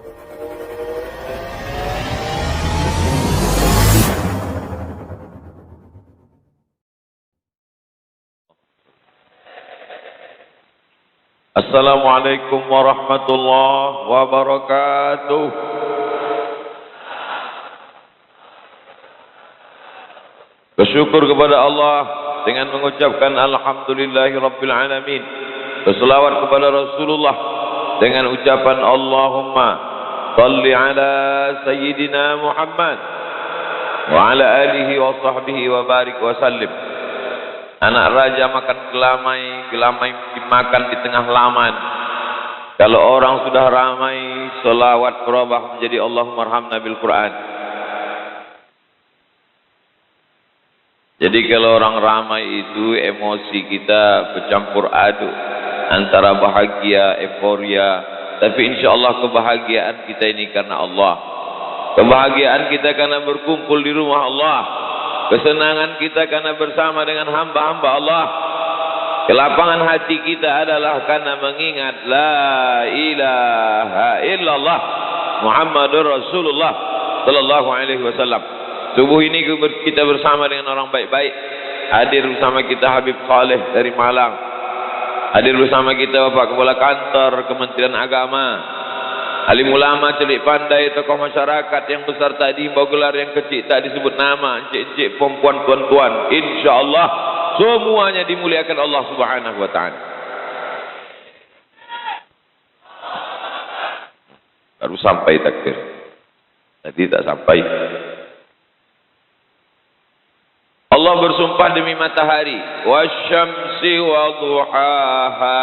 Assalamualaikum warahmatullahi wabarakatuh. Bersyukur kepada Allah dengan mengucapkan alhamdulillahi rabbil alamin. Berselawat kepada Rasulullah dengan ucapan Allahumma salli ala sayyidina Muhammad wa ala alihi wa sahbihi wa barik wa sallim. Anak raja makan gelamai, gelamai dimakan di tengah laman. Kalau orang sudah ramai, selawat berubah menjadi Allahumma arhamna bil Quran. Jadi kalau orang ramai itu emosi kita bercampur aduk antara bahagia, euforia. Tapi insya Allah kebahagiaan kita ini karena Allah. Kebahagiaan kita karena berkumpul di rumah Allah. Kesenangan kita karena bersama dengan hamba-hamba Allah. Kelapangan hati kita adalah karena mengingat la ilaha illallah Muhammadur Rasulullah sallallahu alaihi wasallam. Subuh ini kita bersama dengan orang baik-baik. Hadir bersama kita Habib Saleh dari Malang. Hadir bersama kita Bapak Kepala Kantor Kementerian Agama. Alim ulama, celik pandai, tokoh masyarakat yang besar tadi, bawa gelar yang kecil tak disebut nama, encik-encik, perempuan, tuan-tuan. InsyaAllah semuanya dimuliakan Allah Subhanahu wa ta'ala. Baru sampai takbir. Tadi tak sampai. Allah bersumpah demi matahari. Wasyamsi wa duhaha.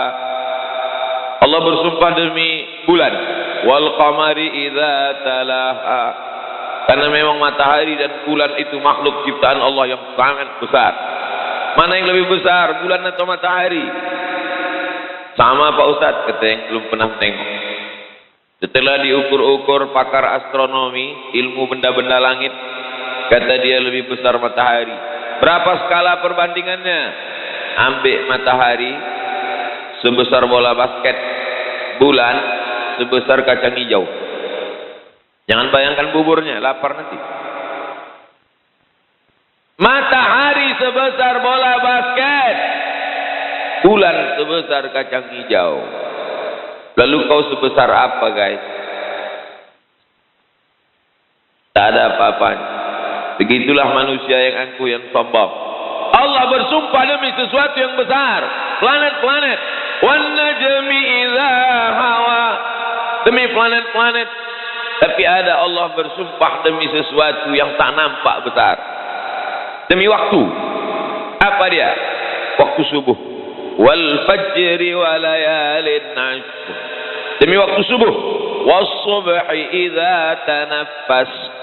Allah bersumpah demi bulan. Wal qamari idza talaha. Karena memang matahari dan bulan itu makhluk ciptaan Allah yang sangat besar. Mana yang lebih besar, bulan atau matahari? Sama Pak Ustadz, kata yang belum pernah tengok. Setelah diukur-ukur pakar astronomi, ilmu benda-benda langit, kata dia lebih besar matahari. Berapa skala perbandingannya? Ambil matahari sebesar bola basket, bulan sebesar kacang hijau. Jangan bayangkan buburnya, lapar nanti. Matahari sebesar bola basket, bulan sebesar kacang hijau. Lalu kau sebesar apa, guys? Tak ada apa-apanya. Begitulah manusia yang angkuh, yang sombong. Allah bersumpah demi sesuatu yang besar. Planet-planet. Wan najmi idza hawa. Demi planet-planet. Tapi ada Allah bersumpah demi sesuatu yang tak nampak besar. Demi waktu. Apa dia? Waktu subuh. Wal fajri wa layalin ashr. Demi waktu subuh. Was subhi idza tanaffas.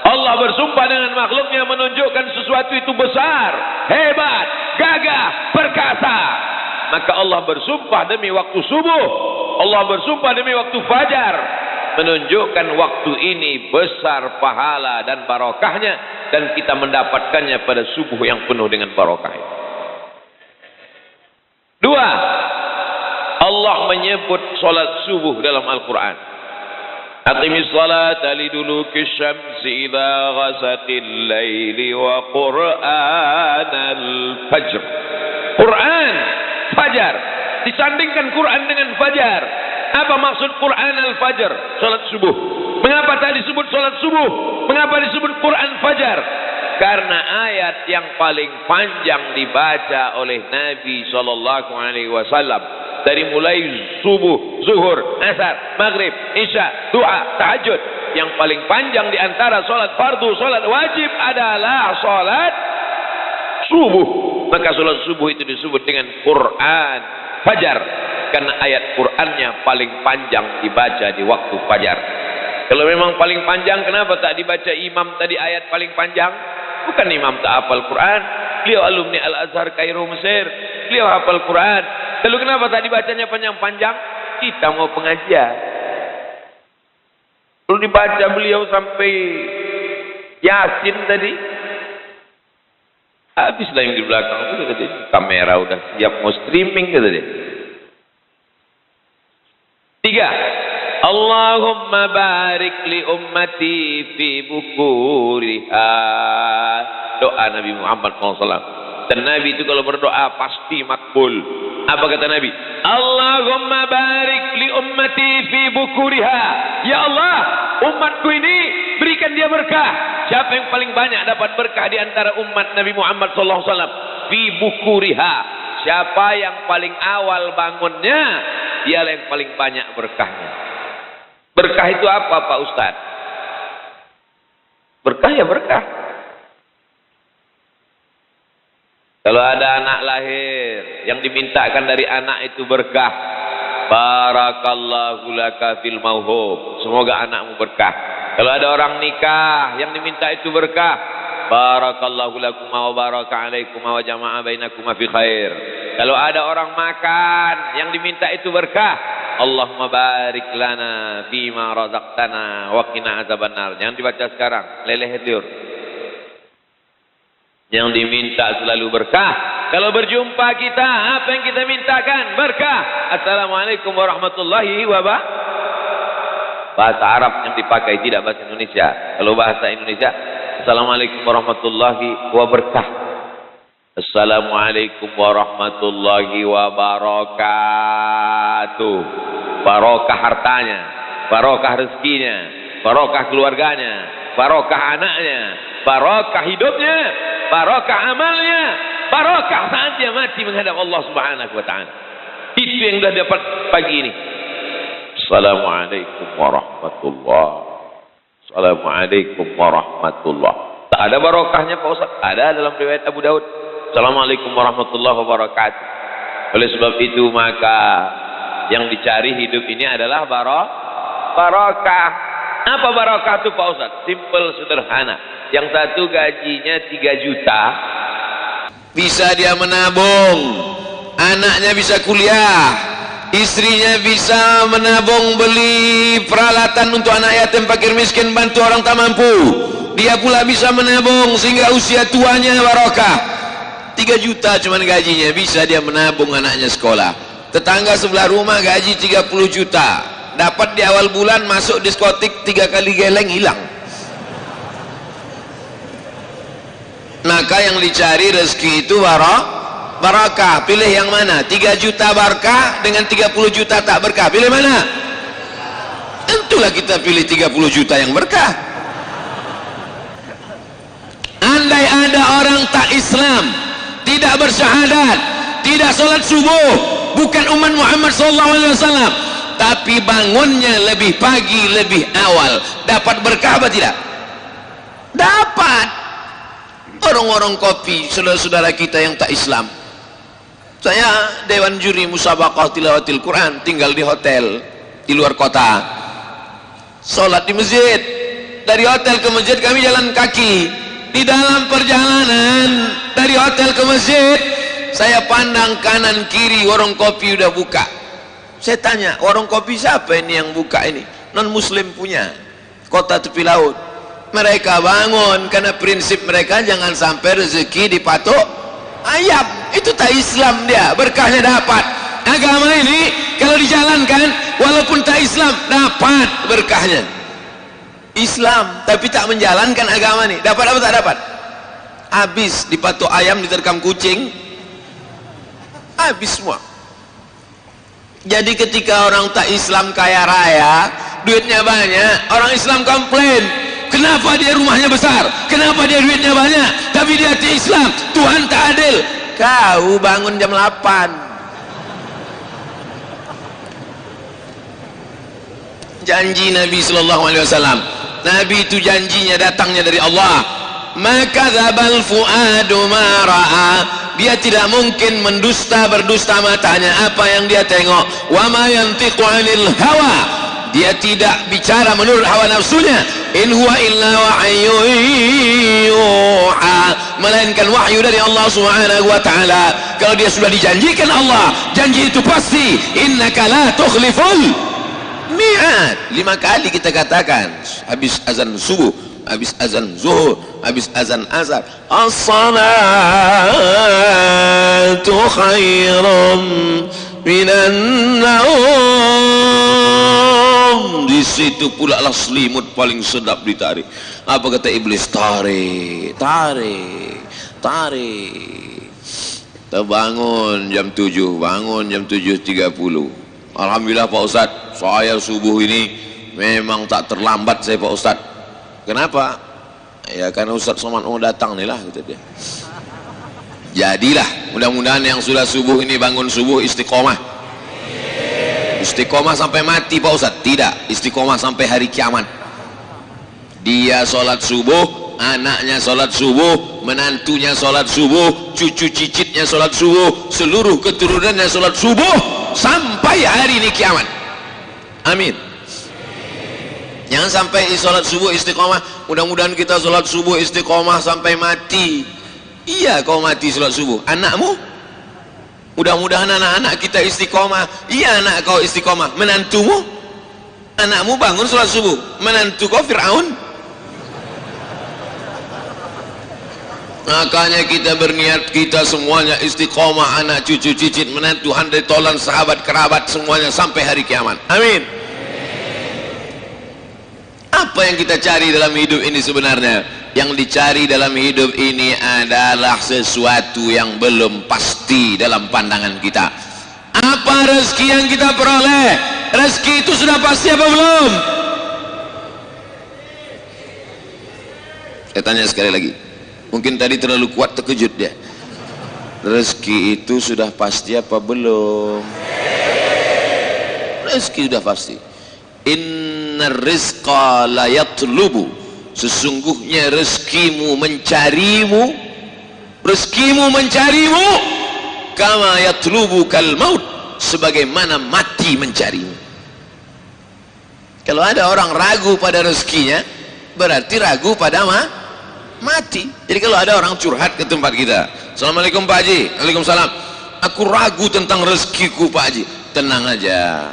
Allah bersumpah dengan makhluknya menunjukkan sesuatu itu besar, hebat, gagah, perkasa. Maka Allah bersumpah demi waktu subuh. Allah bersumpah demi waktu fajar. Menunjukkan waktu ini besar pahala dan barokahnya. Dan kita mendapatkannya pada subuh yang penuh dengan barokah. Dua, Allah menyebut solat subuh dalam Al-Quran. Aqimis salata liduluki syamsi idza ghasatil laili wa qur'anal fajr. Quran, fajar. Disandingkan Quran dengan fajar. Apa maksud Quran al-fajr? Salat subuh. Mengapa tak disebut salat subuh? Mengapa disebut Quran fajar? Karena ayat yang paling panjang dibaca oleh Nabi SAW dari mulai subuh, zuhur, asar, maghrib, isya, doa, tahajud, yang paling panjang di antara salat fardu, salat wajib adalah salat subuh. Maka salat subuh itu disebut dengan Quran fajar, karena ayat Qurannya paling panjang dibaca di waktu fajar. Kalau memang paling panjang, kenapa tak dibaca imam tadi ayat paling panjang? Bukan imam tak hafal Quran, beliau alumni Al-Azhar Kairo Mesir, beliau hafal Quran. Lalu kenapa tak dibacanya panjang-panjang? Kita mau pengajian. Lalu dibaca beliau sampai Yasin tadi. Habislah yang di belakang itu, kata dia, kamera udah siap mau streaming, kata dia. Tiga, Allahumma barik li ummati fi bukuriha. Doa Nabi Muhammad SAW. Dan Nabi itu kalau berdoa pasti makbul. Apa kata Nabi? Allahumma barik li ummati fi bukuriha. Ya Allah, umatku ini berikan dia berkah. Siapa yang paling banyak dapat berkah di antara umat Nabi Muhammad SAW? Fi bukuriha. Siapa yang paling awal bangunnya, dialah yang paling banyak berkahnya. Berkah itu apa Pak Ustaz? Berkah ya berkah. Kalau ada anak lahir, yang dimintakan dari anak itu berkah. Barakallahu laka fil mauhub. Semoga anakmu berkah. Kalau ada orang nikah, yang diminta itu berkah. Barakallahu lakum wa baraka alaikum wa jama'a bainakuma fi khair. Kalau ada orang makan, yang diminta itu berkah. Allahumma barik lana fima razaqtana wa qina azabannar. Jangan dibaca sekarang, leleh tiur. Yang diminta selalu berkah. Kalau berjumpa kita, apa yang kita mintakan? Berkah. Assalamualaikum warahmatullahi wabarakatuh. Bahasa Arab yang dipakai, tidak bahasa Indonesia. Kalau bahasa Indonesia, Assalamualaikum warahmatullahi wabarakatuh. Assalamualaikum warahmatullahi wabarakatuh. Barokah hartanya, barokah rezekinya, barokah keluarganya, barokah anaknya, barokah hidupnya, barokah amalnya, barokah saat dia mati menghadap Allah Subhanahu wa taala. Itu yang sudah dapat pagi ini. Assalamualaikum warahmatullahi. Assalamualaikum warahmatullahi. Tak ada barokahnya Pak Ustaz? Ada dalam riwayat Abu Daud. Assalamualaikum warahmatullahi wabarakatuh. Oleh sebab itu maka yang dicari hidup ini adalah barokah. Apa barokah itu Pak Ustaz? Simple, sederhana. Yang satu gajinya 3 juta, bisa dia menabung, anaknya bisa kuliah, istrinya bisa menabung beli peralatan untuk anak yatim fakir miskin, bantu orang tak mampu, dia pula bisa menabung sehingga usia tuanya barokah. 3 juta cuman gajinya, bisa dia menabung anaknya sekolah. Tetangga sebelah rumah gaji 30 juta, dapat di awal bulan masuk diskotik 3 kali geleng hilang. Maka yang dicari rezeki itu barakah. Pilih yang mana? 3 juta berkah dengan 30 juta tak berkah. Pilih mana? Tentulah kita pilih 30 juta yang berkah. Andai ada orang tak Islam, tidak bersyahadat, tidak sholat subuh, bukan umat Muhammad SAW, tapi bangunnya lebih pagi, lebih awal, dapat berkah apa tidak? Dapat. Orang-orang kopi, saudara-saudara kita yang tak Islam. Saya dewan juri musabaqah tilawatil Quran, tinggal di hotel di luar kota. Salat di masjid. Dari hotel ke masjid kami jalan kaki. Di dalam perjalanan dari hotel ke masjid, saya pandang kanan kiri warung kopi udah buka. Saya tanya, warung kopi siapa ini yang buka ini? Non muslim punya, kota tepi laut. Mereka bangun karena prinsip mereka jangan sampai rezeki dipatok ayam. Itu tak Islam dia, berkahnya dapat. Agama ini kalau dijalankan walaupun tak Islam dapat berkahnya. Islam tapi tak menjalankan agama ini, dapat apa tak dapat? Habis dipatok ayam, diterkam kucing, habis semua. Jadi ketika orang tak Islam kaya raya, duitnya banyak, orang Islam komplain. Kenapa dia rumahnya besar? Kenapa dia duitnya banyak? Tapi dia di Islam. Tuhan tak adil. Kau bangun jam 8. Janji Nabi SAW. Nabi itu janjinya datangnya dari Allah. Maka dzabal fuadu ma ra'a. Dia tidak mungkin berdusta matanya apa yang dia tengok. Wa ma yantiqu 'anil hawa. Dia tidak bicara menurut hawa nafsunya. In huwa illa wahyun yuha, melainkan wahyu dari Allah Subhanahu wa taala. Kalau dia sudah dijanjikan Allah, janji itu pasti. Innaka la tukhliful mi'ad. 5 kali kita katakan habis azan subuh, habis azan zuhur, habis azan asar. As-salatu khairum minan naum. Di situ pula lah selimut paling sedap ditarik. Apa kata iblis? Tarik, tarik, tarik. Terbangun jam 7, bangun jam 7.30. Alhamdulillah Pak Ustadz, saya subuh ini memang tak terlambat saya Pak Ustadz. Kenapa? Ya karena Ustadz Somad mau datang nih lah, kata dia. Jadilah, mudah-mudahan yang sudah subuh ini bangun subuh istiqomah. Istiqomah sampai mati Pak Ustadz? Tidak, istiqomah sampai hari kiamat. Dia sholat subuh, anaknya sholat subuh, menantunya sholat subuh, cucu cicitnya sholat subuh, seluruh keturunannya sholat subuh sampai hari ini kiamat. Amin. Jangan sampai sholat subuh istiqomah. Mudah-mudahan kita sholat subuh istiqomah sampai mati. Iya, kau mati sholat subuh. Anakmu? Mudah-mudahan anak-anak kita istiqomah. Iya, anak kau istiqomah. Menantumu? Anakmu bangun sholat subuh. Menantu kau Fir'aun? Makanya kita berniat, kita semuanya istiqomah, anak cucu cicit menantu handai tolan sahabat kerabat semuanya sampai hari kiamat. Amin. Apa yang kita cari dalam hidup ini sebenarnya? Yang dicari dalam hidup ini adalah sesuatu yang belum pasti dalam pandangan kita. Apa rezeki yang kita peroleh? Rezeki itu sudah pasti apa belum? Saya tanya sekali lagi. Mungkin tadi terlalu kuat, terkejut dia. Rezeki itu sudah pasti apa belum? Rezeki sudah pasti. Innar rizqa la yatlubu. Sesungguhnya rezekimu mencarimu, rezekimu mencarimu, kama yatlubu kal maut, sebagaimana mati mencarimu. Kalau ada orang ragu pada rezekinya, berarti ragu pada mati. Jadi kalau ada orang curhat ke tempat kita, Assalamualaikum Pak Haji. Waalaikumsalam. Aku ragu tentang rezekiku Pak Haji. Tenang aja,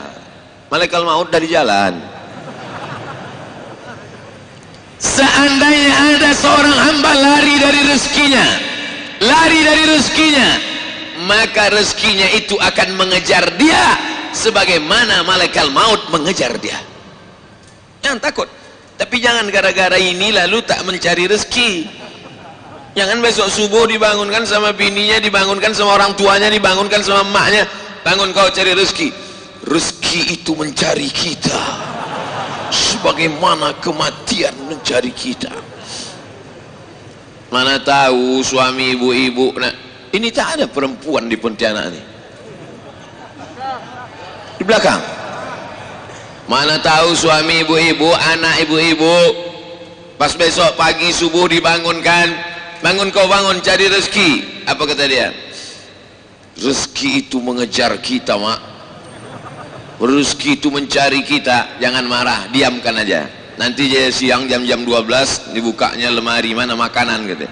malaikat maut dari jalan. Seandainya ada seorang hamba lari dari rezekinya, maka rezekinya itu akan mengejar dia sebagaimana malaikat maut mengejar dia. Jangan takut, tapi jangan gara-gara ini lalu tak mencari rezeki. Jangan besok subuh dibangunkan sama bininya, dibangunkan sama orang tuanya, dibangunkan sama emaknya, bangun kau cari rezeki. Rezeki itu mencari kita sebagaimana kematian mencari kita. Mana tahu suami ibu-ibu, nah, ini tak ada perempuan di Pontianak ini di belakang. Mana tahu suami ibu-ibu, anak ibu-ibu, pas besok pagi subuh dibangunkan, bangun kau bangun cari rezeki. Apa kata dia? Rezeki itu mengejar kita mak. Rezeki itu mencari kita. Jangan marah, diamkan aja. Nanti siang jam-jam 12 dibukanya lemari, mana makanan gitu.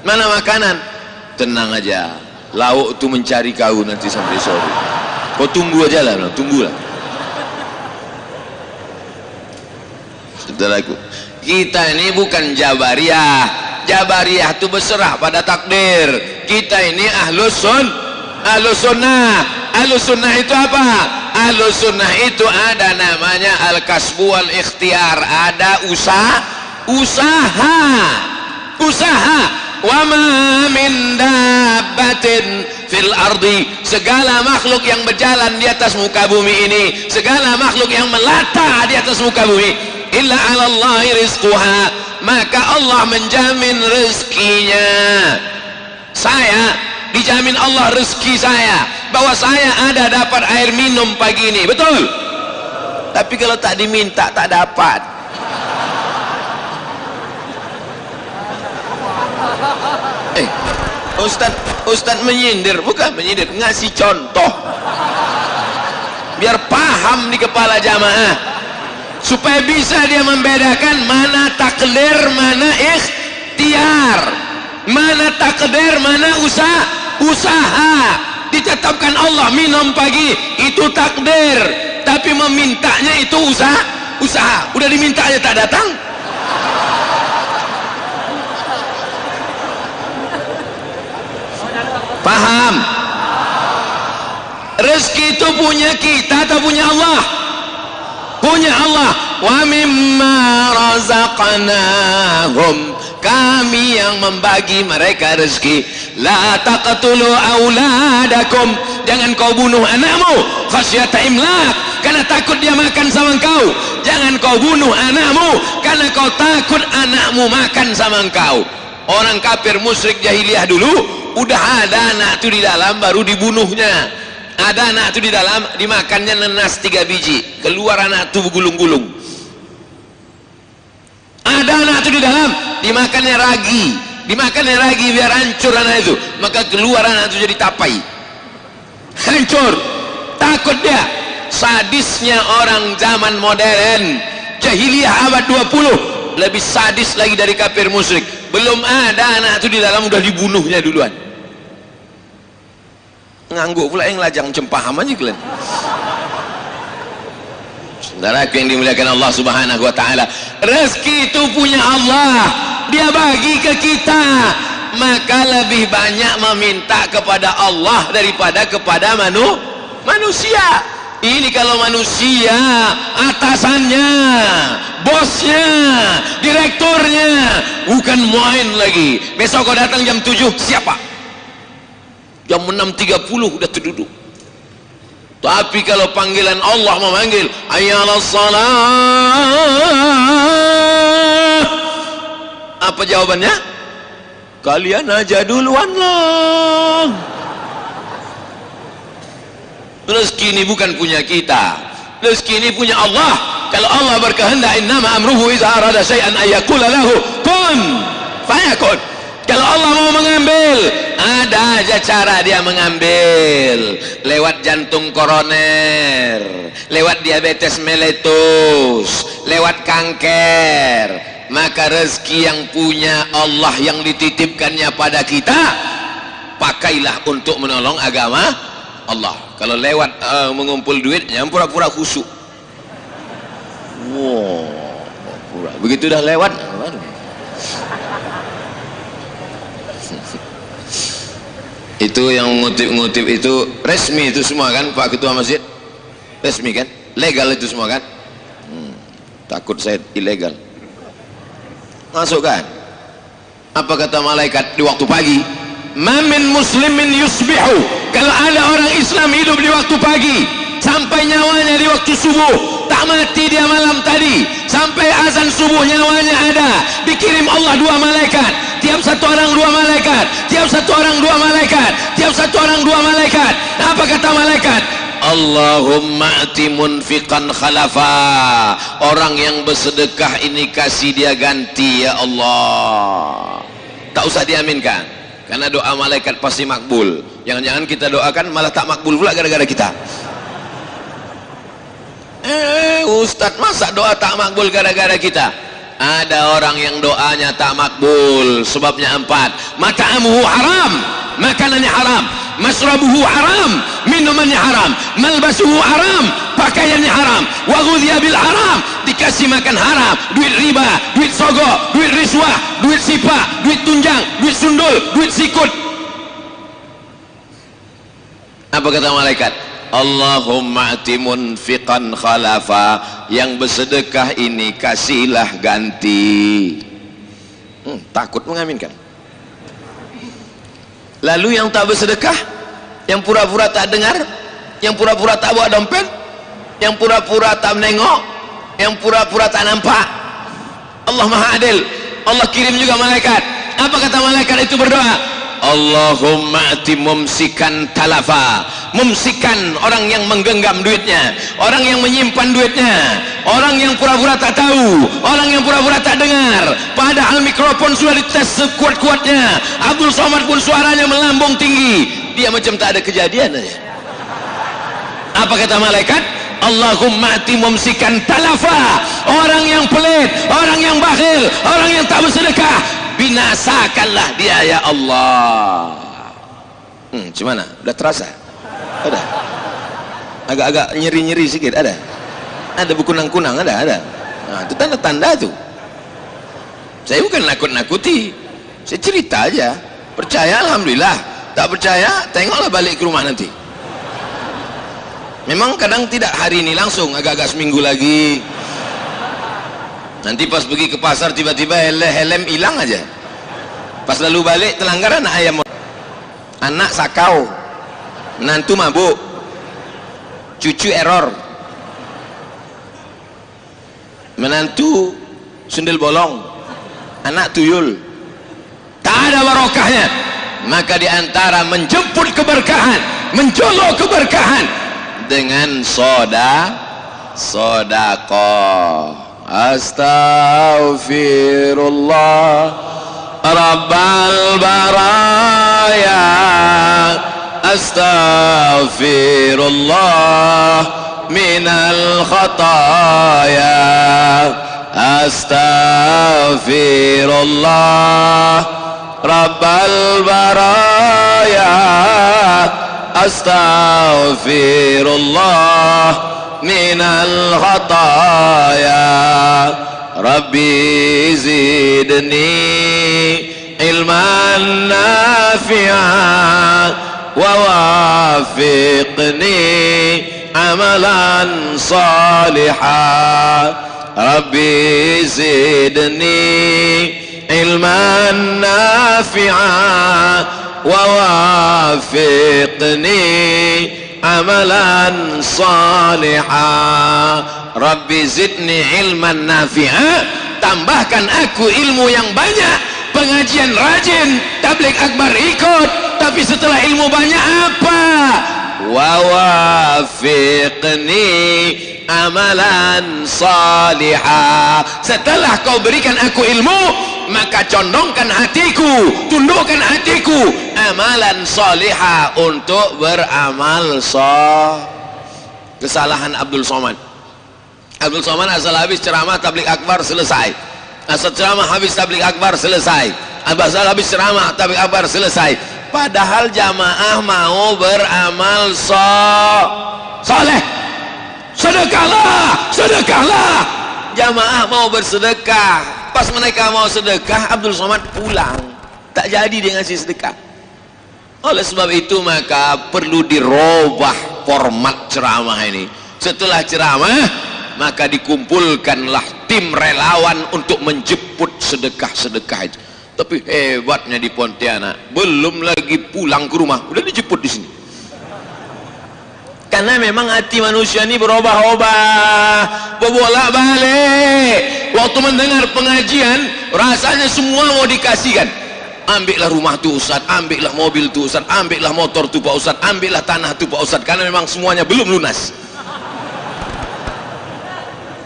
Mana makanan? Tenang aja, lauk itu mencari kau nanti sampai sore. Kau tunggu aja lah, tunggulah. Saudaraku, kita ini bukan Jabariyah. Jabariyah itu berserah pada takdir. Kita ini Ahlus Sunnah. Ahlus Sunnah itu apa? Ahlus Sunnah itu ada namanya al-kasbu wal ikhtiar, ada usaha. Wa ma min dabbatin fil ardi, segala makhluk yang berjalan di atas muka bumi ini, segala makhluk yang melata di atas muka bumi, illa 'ala Allahi rizquha, maka Allah menjamin rezekinya. Saya dijamin Allah rezeki saya, bahwa saya ada dapat air minum pagi ini, betul? Tapi kalau tak diminta tak dapat. Ustaz menyindir, bukan menyindir, ngasih contoh biar paham di kepala jamaah, supaya bisa dia membedakan mana takdir, mana ikhtiar, mana takdir, mana usaha. Ditetapkan Allah minum pagi itu takdir, tapi memintanya itu usaha. Udah dimintanya tak datang. Paham? Rezeki itu punya kita atau punya Allah? punya Allah. Wa mimma razaqnahum, kami yang membagi mereka rezeki. La taqtulu auladakum, jangan kau bunuh anakmu khasyata imlak, karena takut dia makan sama engkau. Jangan kau bunuh anakmu karena kau takut anakmu makan sama engkau. Orang kafir musyrik jahiliyah dulu udah ada anak itu di dalam baru dibunuhnya. Ada anak itu di dalam dimakannya nenas 3 biji, keluar anak itu bergulung-gulung. Ada anak itu di dalam dimakannya ragi biar hancur anak itu, maka keluar anak itu jadi tapai, hancur. Takut dia. Sadisnya orang zaman modern, jahiliyah abad 20 lebih sadis lagi dari kafir musyrik. Belum ada anak itu di dalam udah dibunuhnya duluan. Ngangguk pula yang lajang cempaham aja kalian. Saudaraku yang dimuliakan Allah Subhanahu wa taala, rezeki itu punya Allah, dia bagi ke kita. Maka lebih banyak meminta kepada Allah daripada kepada manusia. Ini kalau manusia, atasannya, bosnya, direkturnya, bukan main lagi. Besok kau datang jam 7, siapa? Jam 6.30 udah terduduk. Tapi kalau panggilan Allah memanggil, hayyalas salah, apa jawabannya? Kalian aja duluan lah. Rezeki ini bukan punya kita, rezeki ini punya Allah. Kalau Allah berkehendak, innama amruhu idza arada syai'an ayyaqula lahu kun fayakun. Kalau Allah mau mengambil, ada aja cara dia mengambil. Lewat jantung koroner, lewat diabetes meletus, lewat kanker. Maka rezeki yang punya Allah, yang dititipkannya pada kita, pakailah untuk menolong agama Allah. Kalau lewat mengumpul duit, yang pura-pura khusyuk. Wow, pura. Begitu dah lewat, itu yang ngutip-ngutip itu resmi itu semua kan, Pak Ketua Masjid? Resmi kan? Legal itu semua kan? Takut saya ilegal. Masuk kan? Apa kata malaikat di waktu pagi? Mamin muslimin yusbihu, kalau ada orang Islam hidup di waktu pagi sampai nyawanya di waktu subuh, tak mati dia malam tadi, sampai azan subuh nyawanya ada, dikirim Allah 2 malaikat, tiap satu orang 2 malaikat, tiap satu orang 2 malaikat, tiap satu orang 2 malaikat. Apa kata malaikat? Allahumma ati munfiqan khalafa, orang yang bersedekah ini kasih dia ganti ya Allah. Tak usah diaminkan, karena doa malaikat pasti makbul. Jangan-jangan kita doakan malah tak makbul pula gara-gara kita. Ustadz, masa doa tak makbul gara-gara kita? Ada orang yang doanya tak makbul, sebabnya 4. Mata'amuhu haram, makanannya haram. Masrabuhu haram, minumannya haram. Malbasuhu haram, pakaiannya haram. Wa ghudhiya bil haram, dikasih makan haram. Duit riba, duit sogok, duit riswah, duit sipa, duit tunjang, duit sundul, duit sikut. Apa kata malaikat? Allahumma ati munfiqan khalafa, yang bersedekah ini kasihlah ganti. Takut mengaminkan. Lalu yang tak bersedekah, yang pura-pura tak dengar, yang pura-pura tak bawa dompet, yang pura-pura tak menengok, yang pura-pura tak nampak, Allah Maha Adil. Allah kirim juga malaikat. Apa kata malaikat itu berdoa? Allahumma ati mumsikan talafa, mumsikan orang yang menggenggam duitnya, orang yang menyimpan duitnya, orang yang pura-pura tak tahu, orang yang pura-pura tak dengar, padahal mikrofon sudah dites sekuat-kuatnya. Abdul Somad pun suaranya melambung tinggi, dia macam tak ada kejadian aja. Apa kata malaikat? Allahumma ati mumsikan talafa, orang yang pelit, orang yang bakhil, orang yang tak bersedekah, binasakanlah dia ya Allah. Gimana? Udah terasa? Ada? Agak-agak nyeri-nyeri sedikit? Ada? Ada berkunang-kunang? Ada? Nah, itu tanda-tanda tuh. Saya bukan nakut-nakuti, saya cerita aja. Percaya alhamdulillah, tak percaya tengoklah balik ke rumah nanti. Memang kadang tidak hari ini langsung, agak-agak seminggu lagi. Nanti pas pergi ke pasar tiba-tiba helm hilang aja. Pas lalu balik telanggar anak ayam, anak sakau, menantu mabuk, cucu error, menantu sundel bolong, anak tuyul. Tak ada barokahnya. Maka diantara menjemput keberkahan, mencolok keberkahan dengan sedekah. Astaghfirullah Rabbal baraya, astaghfirullah minal khataya, astaghfirullah Rabbal baraya, astaghfirullah minal khataya. Rabbi zidni ilman nafi'an wa wafiqni amalan salihan. Rabbi zidni ilman nafi'an wa wafiqni amalan salihah. Rabbi zidni ilman nafi'ah, tambahkan aku ilmu yang banyak. Pengajian rajin, tabligh akbar ikut, tapi setelah ilmu banyak apa? Wa wafiqni amalan salihah. Setelah kau berikan aku ilmu, maka condongkan hatiku, tundukkan hatiku amalan salihah untuk beramal Kesalahan Abdul Somad asal habis ceramah tabligh akbar selesai, asal ceramah habis tabligh akbar selesai, asal habis ceramah tabligh akbar selesai, padahal jamaah mau beramal soleh. Sedekahlah. Jamaah mau bersedekah, pas mereka mau sedekah Abdul Somad pulang, tak jadi dia ngasih sedekah. Oleh sebab itu maka perlu dirubah format ceramah ini. Setelah ceramah maka dikumpulkanlah tim relawan untuk menjemput sedekah-sedekah itu. Tapi hebatnya di Pontianak, belum lagi pulang ke rumah udah dijemput di sini. Karena memang hati manusia ini berubah-ubah, berbolak-balik. Waktu mendengar pengajian rasanya semua mau dikasihkan. Ambillah rumah tu Ustaz, ambillah mobil tu Ustaz, ambillah motor tu Pak Ustaz, ambillah tanah tu Pak Ustaz, karena memang semuanya belum lunas.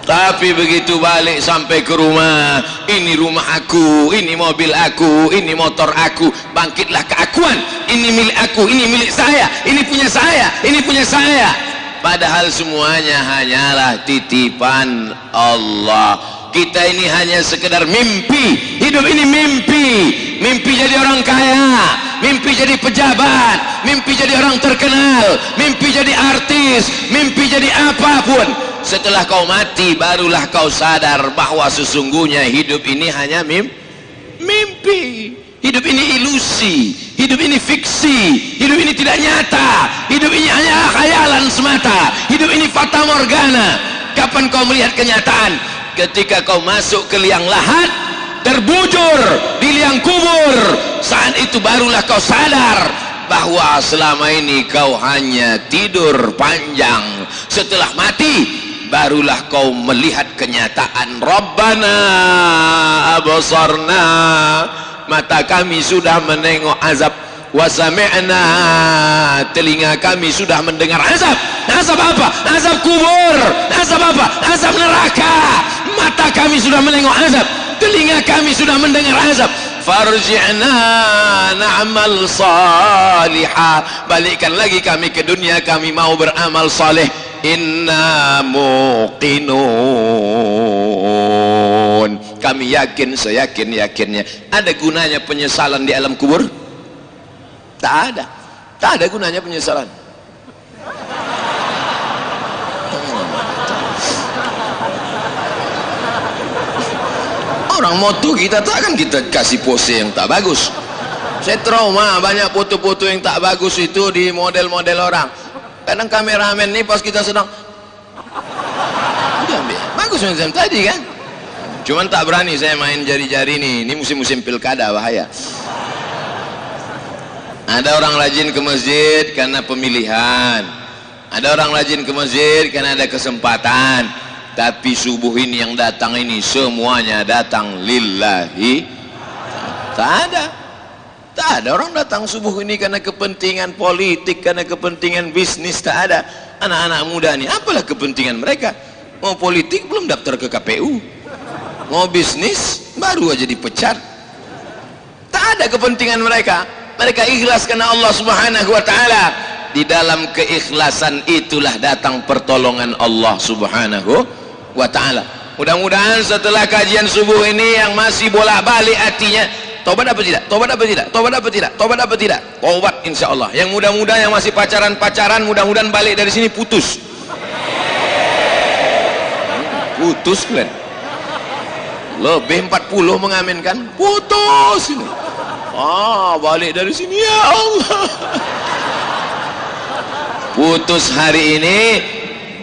Tapi begitu balik sampai ke rumah, ini rumah aku, ini mobil aku, ini motor aku, bangkitlah keakuan, ini milik aku, ini milik saya, ini punya saya, ini punya saya. Padahal semuanya hanyalah titipan Allah. Kita ini hanya sekedar mimpi. Hidup ini mimpi. Mimpi jadi orang kaya, mimpi jadi pejabat, mimpi jadi orang terkenal, mimpi jadi artis, mimpi jadi apapun. Setelah kau mati barulah kau sadar bahwa sesungguhnya hidup ini hanya mimpi. Hidup ini ilusi, hidup ini fiksi, hidup ini tidak nyata, hidup ini hanya khayalan semata, hidup ini fata morgana. Kapan kau melihat kenyataan? Ketika kau masuk ke liang lahat, terbujur di liang kubur, saat itu barulah kau sadar bahwa selama ini kau hanya tidur panjang. Setelah mati barulah kau melihat kenyataan. Rabbana absarna, mata kami sudah menengok azab, wa sami'na, telinga kami sudah mendengar azab. Azab apa? Azab kubur. Azab apa? Azab neraka. Mata kami sudah menengok azab, telinga kami sudah mendengar azab. Farji'na na'mal salihah, balikkan lagi kami ke dunia, kami mau beramal saleh. Inna muqinun, kami yakin, seyakin-yakinnya. Ada gunanya penyesalan di alam kubur? Tak ada. Tak ada gunanya penyesalan. Orang moto kita takkan kita kasih pose yang tak bagus. Saya trauma banyak foto-foto yang tak bagus itu di model-model orang. Kadang kameramen nih pas kita sedang udah ambil. Bagus macam tadi kan. Cuman tak berani saya main jari-jari nih. Ini musim-musim pilkada, bahaya. Ada orang rajin ke masjid karena pemilihan. Ada orang rajin ke masjid karena ada kesempatan. Tapi subuh ini yang datang ini semuanya datang lillahi. Tak ada. Tak ada orang datang subuh ini karena kepentingan politik, karena kepentingan bisnis. Tak ada. Anak-anak muda ini apalah kepentingan mereka? Mau politik belum daftar ke KPU, mau bisnis baru aja dipecat. Tak ada kepentingan mereka. Mereka ikhlas karena Allah Subhanahu wa ta'ala. Di dalam keikhlasan itulah datang pertolongan Allah Subhanahu wa ta'ala. Mudah-mudahan setelah kajian subuh ini yang masih bolak-balik hatinya, tobat apa tidak? Tobat apa tidak? Tobat apa tidak? Tobat apa tidak? Tobat insyaallah. Yang muda-muda yang masih pacaran-pacaran, mudah-mudahan balik dari sini putus. Putus kalian. Lebih 40 mengaminkan putus ini. Balik dari sini ya Allah. Putus hari ini,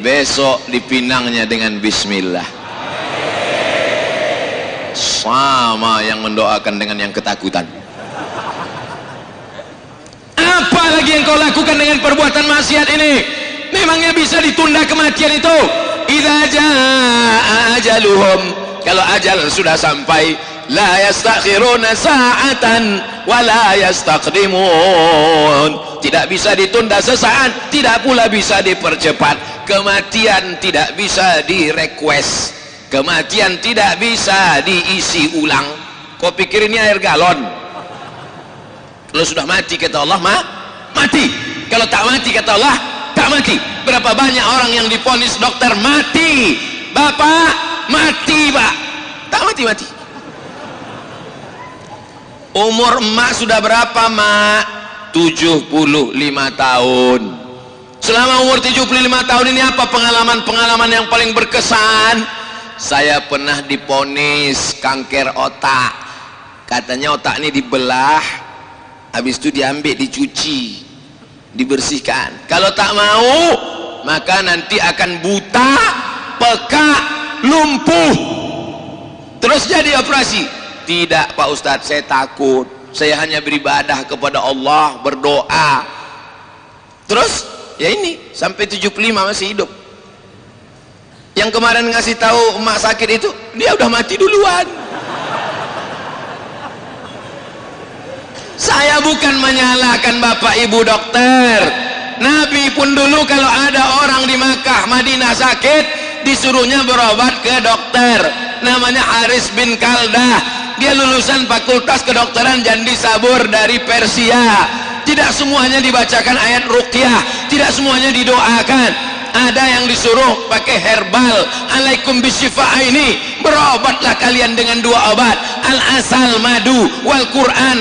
besok dipinangnya dengan bismillah. Sama yang mendoakan dengan yang ketakutan. Apa lagi yang kau lakukan dengan perbuatan maksiat ini? Memangnya bisa ditunda kematian itu? Idza jaa ajaluhum, kalau ajal sudah sampai, la yastakhiruna sa'atan wa la yastaqdimun. Tidak bisa ditunda sesaat, tidak pula bisa dipercepat. Kematian tidak bisa direquest. Kematian tidak bisa diisi ulang. Kau pikir ini air galon? Kalau sudah mati kata Allah, mati. Kalau tak mati kata Allah, tak mati. Berapa banyak orang yang divonis dokter mati? Bapak, mati pak. Tak mati. Umur emak sudah berapa mak? 75 tahun. Selama umur 75 tahun ini apa pengalaman yang paling berkesan? Saya pernah divonis kanker otak. Katanya otak ini dibelah, habis itu diambil, dicuci, dibersihkan. Kalau tak mau, maka nanti akan buta, pekak, lumpuh, terus jadi operasi. Tidak Pak Ustadz, saya takut. Saya hanya beribadah kepada Allah, berdoa. Terus ya ini sampai 75 masih hidup. Yang kemarin ngasih tahu emak sakit itu, dia udah mati duluan. Saya bukan menyalahkan bapak ibu dokter. Nabi pun dulu kalau ada orang di Makkah, Madinah sakit, disuruhnya berobat ke dokter. Namanya Haris bin Kaldah. Dia lulusan fakultas kedokteran Jandi Sabur dari Persia. Tidak semuanya dibacakan ayat ruqyah, tidak semuanya didoakan. Ada yang disuruh pakai herbal. Alaikum bisyifa ini, berobatlah kalian dengan 2 obat, al-asal, madu, wal Quran.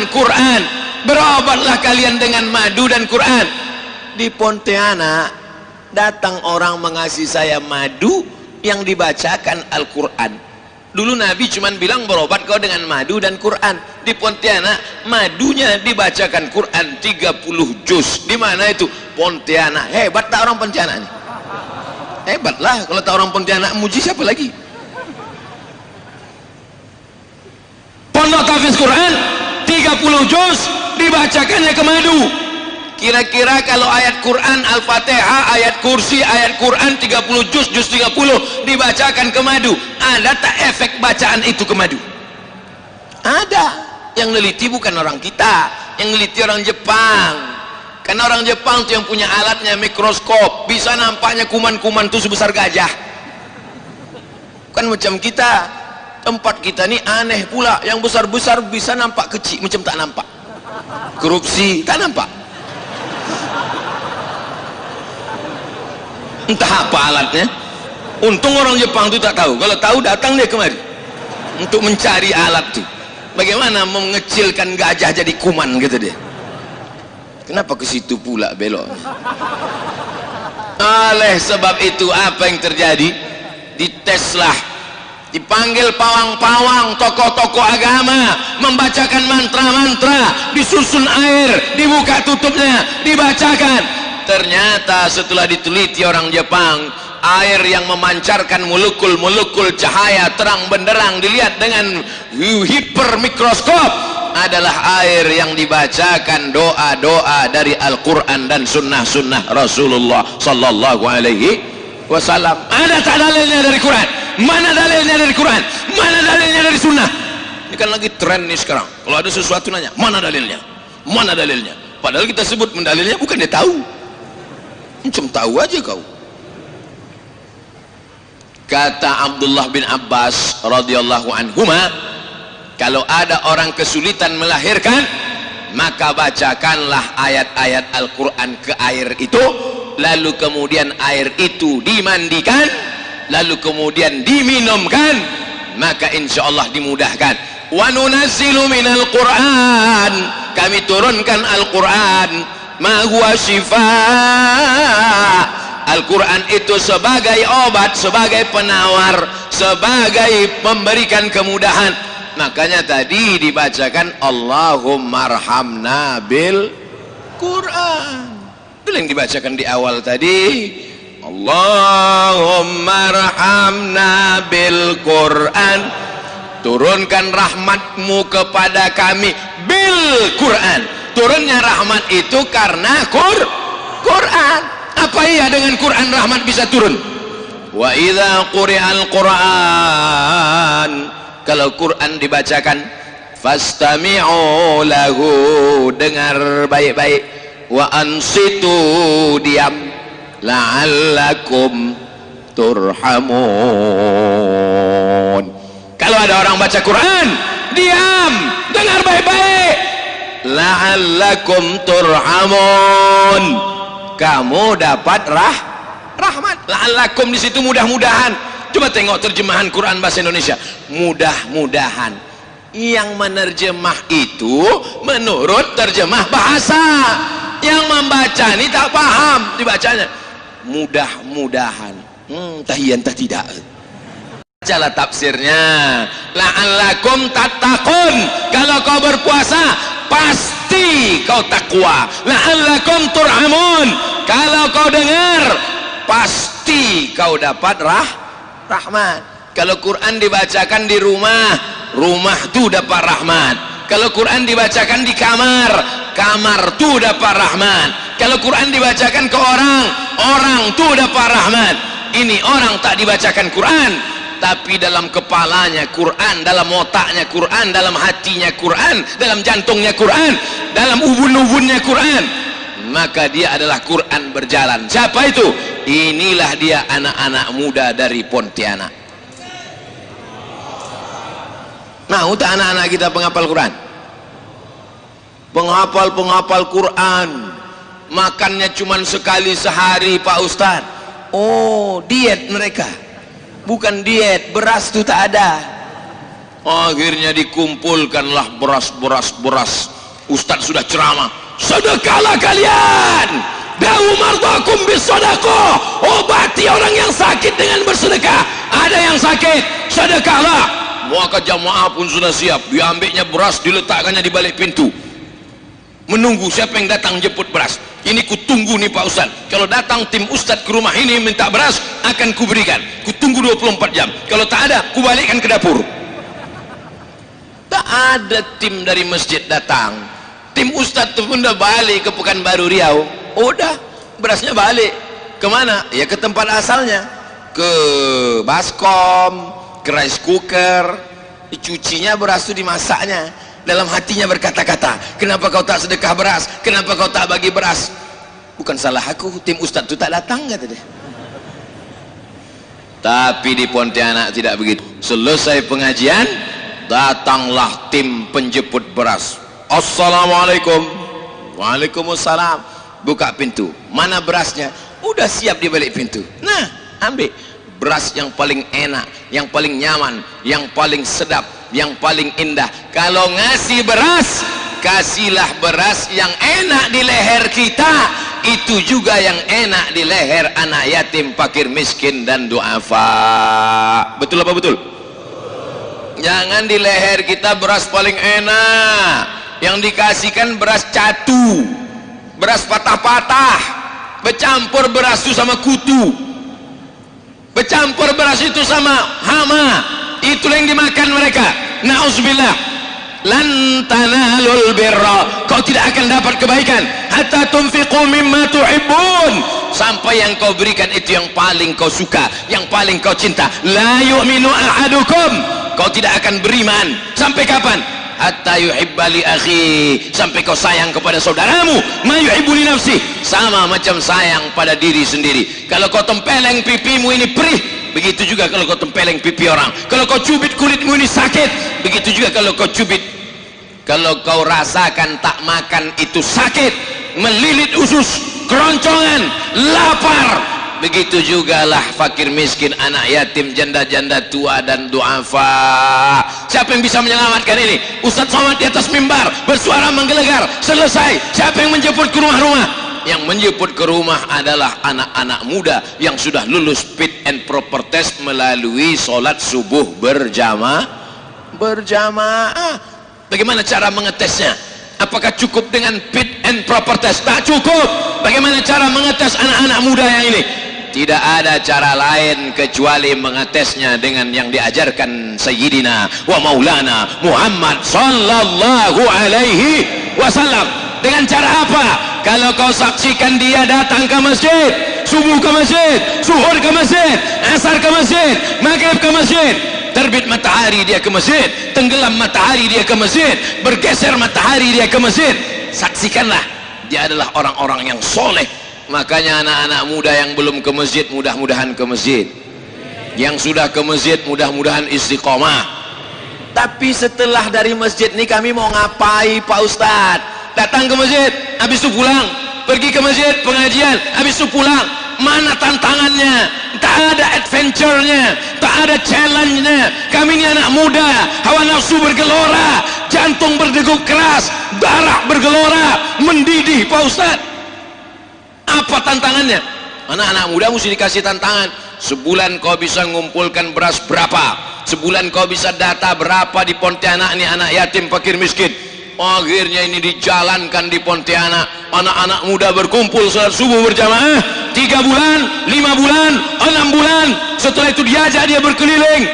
Berobatlah kalian dengan madu dan Quran. Di Pontianak datang orang mengasih saya madu yang dibacakan Al-Quran. Dulu Nabi cuma bilang berobat kau dengan madu dan Quran. Di Pontianak madunya dibacakan Quran 30 juz. Di mana itu? Pontianak. Hebat tak orang Pontianak ini? Hebatlah. Kalau tak orang Pontianak, muji siapa lagi? Pondok tahfiz Quran 30 juz dibacakannya ke madu. Kira-kira kalau ayat Quran Al-Fatihah, ayat kursi, ayat Quran 30 juz 30 dibacakan ke madu, ada tak efek bacaan itu ke madu? Ada. Yang neliti bukan orang kita, yang neliti orang Jepang. Karena orang Jepang tuh yang punya alatnya mikroskop, bisa nampaknya kuman-kuman tuh sebesar gajah. Kan macam kita, tempat kita nih aneh pula, yang besar-besar bisa nampak kecil, macam tak nampak. Korupsi tak nampak. Entah apa alatnya. Untung orang Jepang itu tak tahu. Kalau tahu datang dia kemari untuk mencari alat tuh. Bagaimana mengecilkan gajah jadi kuman gitu dia. Kenapa ke situ pula belok? Oleh sebab itu apa yang terjadi? Diteslah, dipanggil pawang-pawang, tokoh-tokoh agama, membacakan mantra-mantra, disusun air, dibuka tutupnya, dibacakan. ternyata setelah diteliti orang Jepang, air yang memancarkan molekul-molekul cahaya terang benderang dilihat dengan hipermikroskop adalah air yang dibacakan doa-doa dari Al-Quran dan sunnah-sunnah Rasulullah sallallahu alaihi wasallam. Ada tak dalilnya dari Quran? Mana dalilnya dari Quran? Mana dalilnya dari sunnah? Ini kan lagi tren nih sekarang. Kalau ada sesuatu nanya, mana dalilnya? Mana dalilnya? Padahal kita sebut mendalilnya, bukan dia tahu. Macam tahu aja kau. Kata Abdullah bin Abbas radhiyallahu anhuma, kalau ada orang kesulitan melahirkan, maka bacakanlah ayat-ayat Al-Quran ke air itu, lalu kemudian air itu dimandikan, lalu kemudian diminumkan, maka insya Allah dimudahkan. Wa nunazzilu minal Qur'an, kami turunkan Al-Quran, ma huwa syifaa. Al-Quran itu sebagai obat, sebagai penawar, sebagai memberikan kemudahan. Makanya tadi dibacakan Allahumma arhamna bil Quran. Itu yang dibacakan di awal tadi, Allahumma arhamna bil Quran, turunkan rahmatmu kepada kami bil Quran. Turunnya rahmat itu karena Quran. Apa iya dengan Quran rahmat bisa turun? Wa idza quri'al Quran, kalau Quran dibacakan, fastami'u lahu, dengar baik-baik, wa ansitu, diam, la'allakum turhamun. Kalau ada orang baca Quran, diam, dengar baik-baik, la'allakum turhamun, kamu dapat rahmat. La'allakum di situ mudah-mudahan. Coba tengok terjemahan Quran bahasa Indonesia, mudah-mudahan. Yang menerjemah itu menurut terjemah bahasa, yang membaca ini tak paham dibacanya mudah-mudahan. Tahiyan tak tidak. Bacalah tafsirnya, la'allakum tattaqun, kalau kau berpuasa pasti kau takwa. La'allakum turhamun, kalau kau dengar pasti kau dapat rahmat. Kalau Quran dibacakan di rumah, rumah tu dapat rahmat. Kalau Quran dibacakan di kamar, kamar tu dapat rahmat. Kalau Quran dibacakan ke orang, orang tu dapat rahmat. Ini orang tak dibacakan Quran, tapi dalam kepalanya Quran, dalam otaknya Quran, dalam hatinya Quran, dalam jantungnya Quran, dalam ubun-ubunnya Quran, maka dia adalah Quran berjalan. Siapa itu? Inilah dia anak-anak muda dari Pontianak. Mau tak anak-anak kita penghafal Quran? Penghafal Quran, makannya cuma sekali sehari Pak Ustaz. Oh, diet mereka. Bukan diet, beras itu tak ada. Akhirnya dikumpulkanlah beras. Ustaz sudah ceramah, sedekahlah kalian, da'u mardakum bisedekah, obati orang yang sakit dengan bersedekah. Ada yang sakit, sedekahlah. Maka jamaah pun sudah siap, diambilnya beras, diletakkannya di balik pintu, menunggu siapa yang datang jemput beras. Ini kutunggu nih Pak Ustaz, kalau datang tim Ustaz ke rumah ini minta beras, akan kuberikan. Kutunggu 24 jam, kalau tak ada kubalikkan ke dapur. Tak ada tim dari masjid datang. Tim Ustaz itu pun udah balik ke Pekanbaru Riau. Udah, berasnya balik kemana? Ya ke tempat asalnya, ke baskom, ke rice cooker. Dicucinya beras itu, dimasaknya. Dalam hatinya berkata-kata, kenapa kau tak sedekah beras? Kenapa kau tak bagi beras? Bukan salah aku, tim Ustaz itu tak datang, kata dia. Tapi di Pontianak tidak begitu. Selesai pengajian, datanglah tim penjemput beras. Assalamualaikum. Waalaikumsalam. Buka pintu, mana berasnya? Udah siap di balik pintu. Nah, ambil beras yang paling enak, yang paling nyaman, yang paling sedap, yang paling indah. Kalau ngasih beras, kasihlah beras yang enak di leher kita, itu juga yang enak di leher anak yatim, fakir miskin dan duafa. Betul apa betul? Jangan di leher kita beras paling enak, yang dikasihkan beras catu, beras patah-patah. bercampur beras itu sama kutu, bercampur beras itu sama hama, itulah yang dimakan mereka. Na'udzubillah. Lan tanalul birra, kau tidak akan dapat kebaikan hatta tunfiqu mimma tuhibbun, sampai yang kau berikan itu yang paling kau suka, yang paling kau cinta. La yu'minu ahadukum, kau tidak akan beriman sampai kapan? Hatta yuhibba li akhi, sampai kau sayang kepada saudaramu ma yuhibbu li nafsi, sama macam sayang pada diri sendiri. Kalau kau tempeleng pipimu ini perih, begitu juga kalau kau tempeleng pipi orang. Kalau kau cubit kulitmu ini sakit, begitu juga kalau kau cubit. Kalau kau rasakan tak makan itu sakit, melilit usus, keroncongan, lapar, begitu jugalah fakir miskin, anak yatim, janda-janda tua dan duafa. Siapa yang bisa menyelamatkan ini? Ustaz Somad di atas mimbar bersuara menggelegar, selesai. Siapa yang menjemput ke rumah-rumah? Yang menjemput ke rumah adalah anak-anak muda yang sudah lulus fit and proper test melalui sholat subuh berjamaah. Bagaimana cara mengetesnya? Apakah cukup dengan fit and proper test? Tak cukup. Bagaimana cara mengetes anak-anak muda yang ini? Tidak ada cara lain kecuali mengetesnya dengan yang diajarkan Sayyidina wa Maulana Muhammad sallallahu alaihi wasallam. Dengan cara apa? Kalau kau saksikan dia datang ke masjid, subuh ke masjid, zuhur ke masjid, asar ke masjid, maghrib ke masjid, terbit matahari dia ke masjid, tenggelam matahari dia ke masjid, bergeser matahari dia ke masjid, saksikanlah dia adalah orang-orang yang soleh. Makanya anak-anak muda yang belum ke masjid, mudah-mudahan ke masjid. Yang sudah ke masjid, mudah-mudahan istiqomah. Tapi setelah dari masjid ini kami mau ngapai Pak Ustadz? Datang ke masjid, habis itu pulang, pergi ke masjid pengajian, habis itu pulang. Mana tantangannya? Tak ada adventure-nya, tak ada challenge-nya. Kami ini anak muda, hawa nafsu bergelora, jantung berdegup keras, darah bergelora, mendidih Pak Ustadz. Apa tantangannya? Anak-anak muda mesti dikasih tantangan. Sebulan kau bisa mengumpulkan beras berapa? Sebulan kau bisa data berapa di Pontianak ini anak yatim fakir miskin? Akhirnya ini dijalankan di Pontianak. Anak-anak muda berkumpul salat subuh berjamaah 3 bulan, 5 bulan, 6 bulan. Setelah itu diajak dia berkeliling.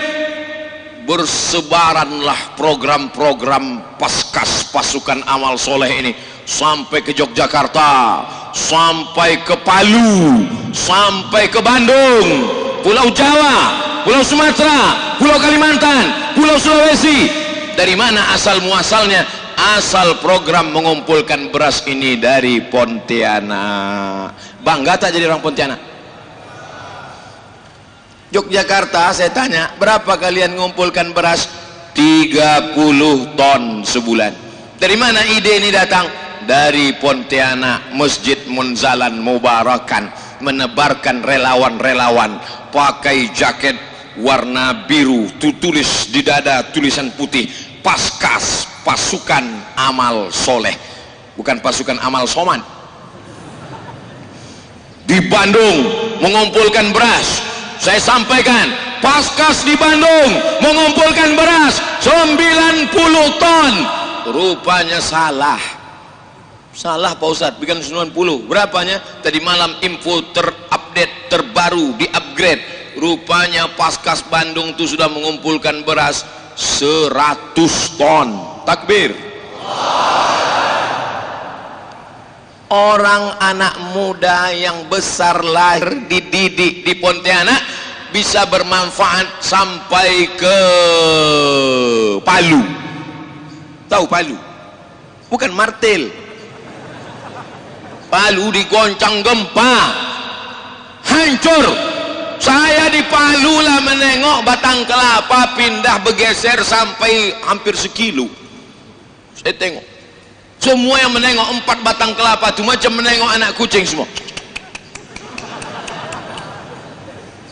Bersebaranlah program-program paskas pasukan amal soleh ini sampai ke Yogyakarta, sampai ke Palu, sampai ke Bandung, Pulau Jawa, Pulau Sumatera, Pulau Kalimantan, Pulau Sulawesi. Dari mana asal muasalnya? Asal program mengumpulkan beras ini dari Pontianak. Bangga tak jadi orang Pontianak? Yogyakarta saya tanya, berapa kalian mengumpulkan beras? 30 ton sebulan. Dari mana ide ini datang? Dari Pontianak, Masjid Munzalan Mubarakan menebarkan relawan-relawan pakai jaket warna biru, tulis di dada tulisan putih, paskas pasukan amal soleh, bukan pasukan amal soman. Di Bandung mengumpulkan beras. Saya sampaikan, paskas di Bandung mengumpulkan beras 90 ton. Rupanya salah Pak Ustadz, bukan 90. Berapanya? Tadi malam info terupdate, terbaru, di upgrade. Rupanya paskas Bandung itu sudah mengumpulkan beras 100 ton. Takbir. Orang anak muda yang besar lahir dididik di Pontianak bisa bermanfaat sampai ke Palu. Tahu Palu? Bukan martil. Palu digoncang gempa, hancur. Saya di Palu lah menengok batang kelapa pindah bergeser sampai hampir sekilo. Saya tengok semua yang menengok 4 batang kelapa itu macam menengok anak kucing semua.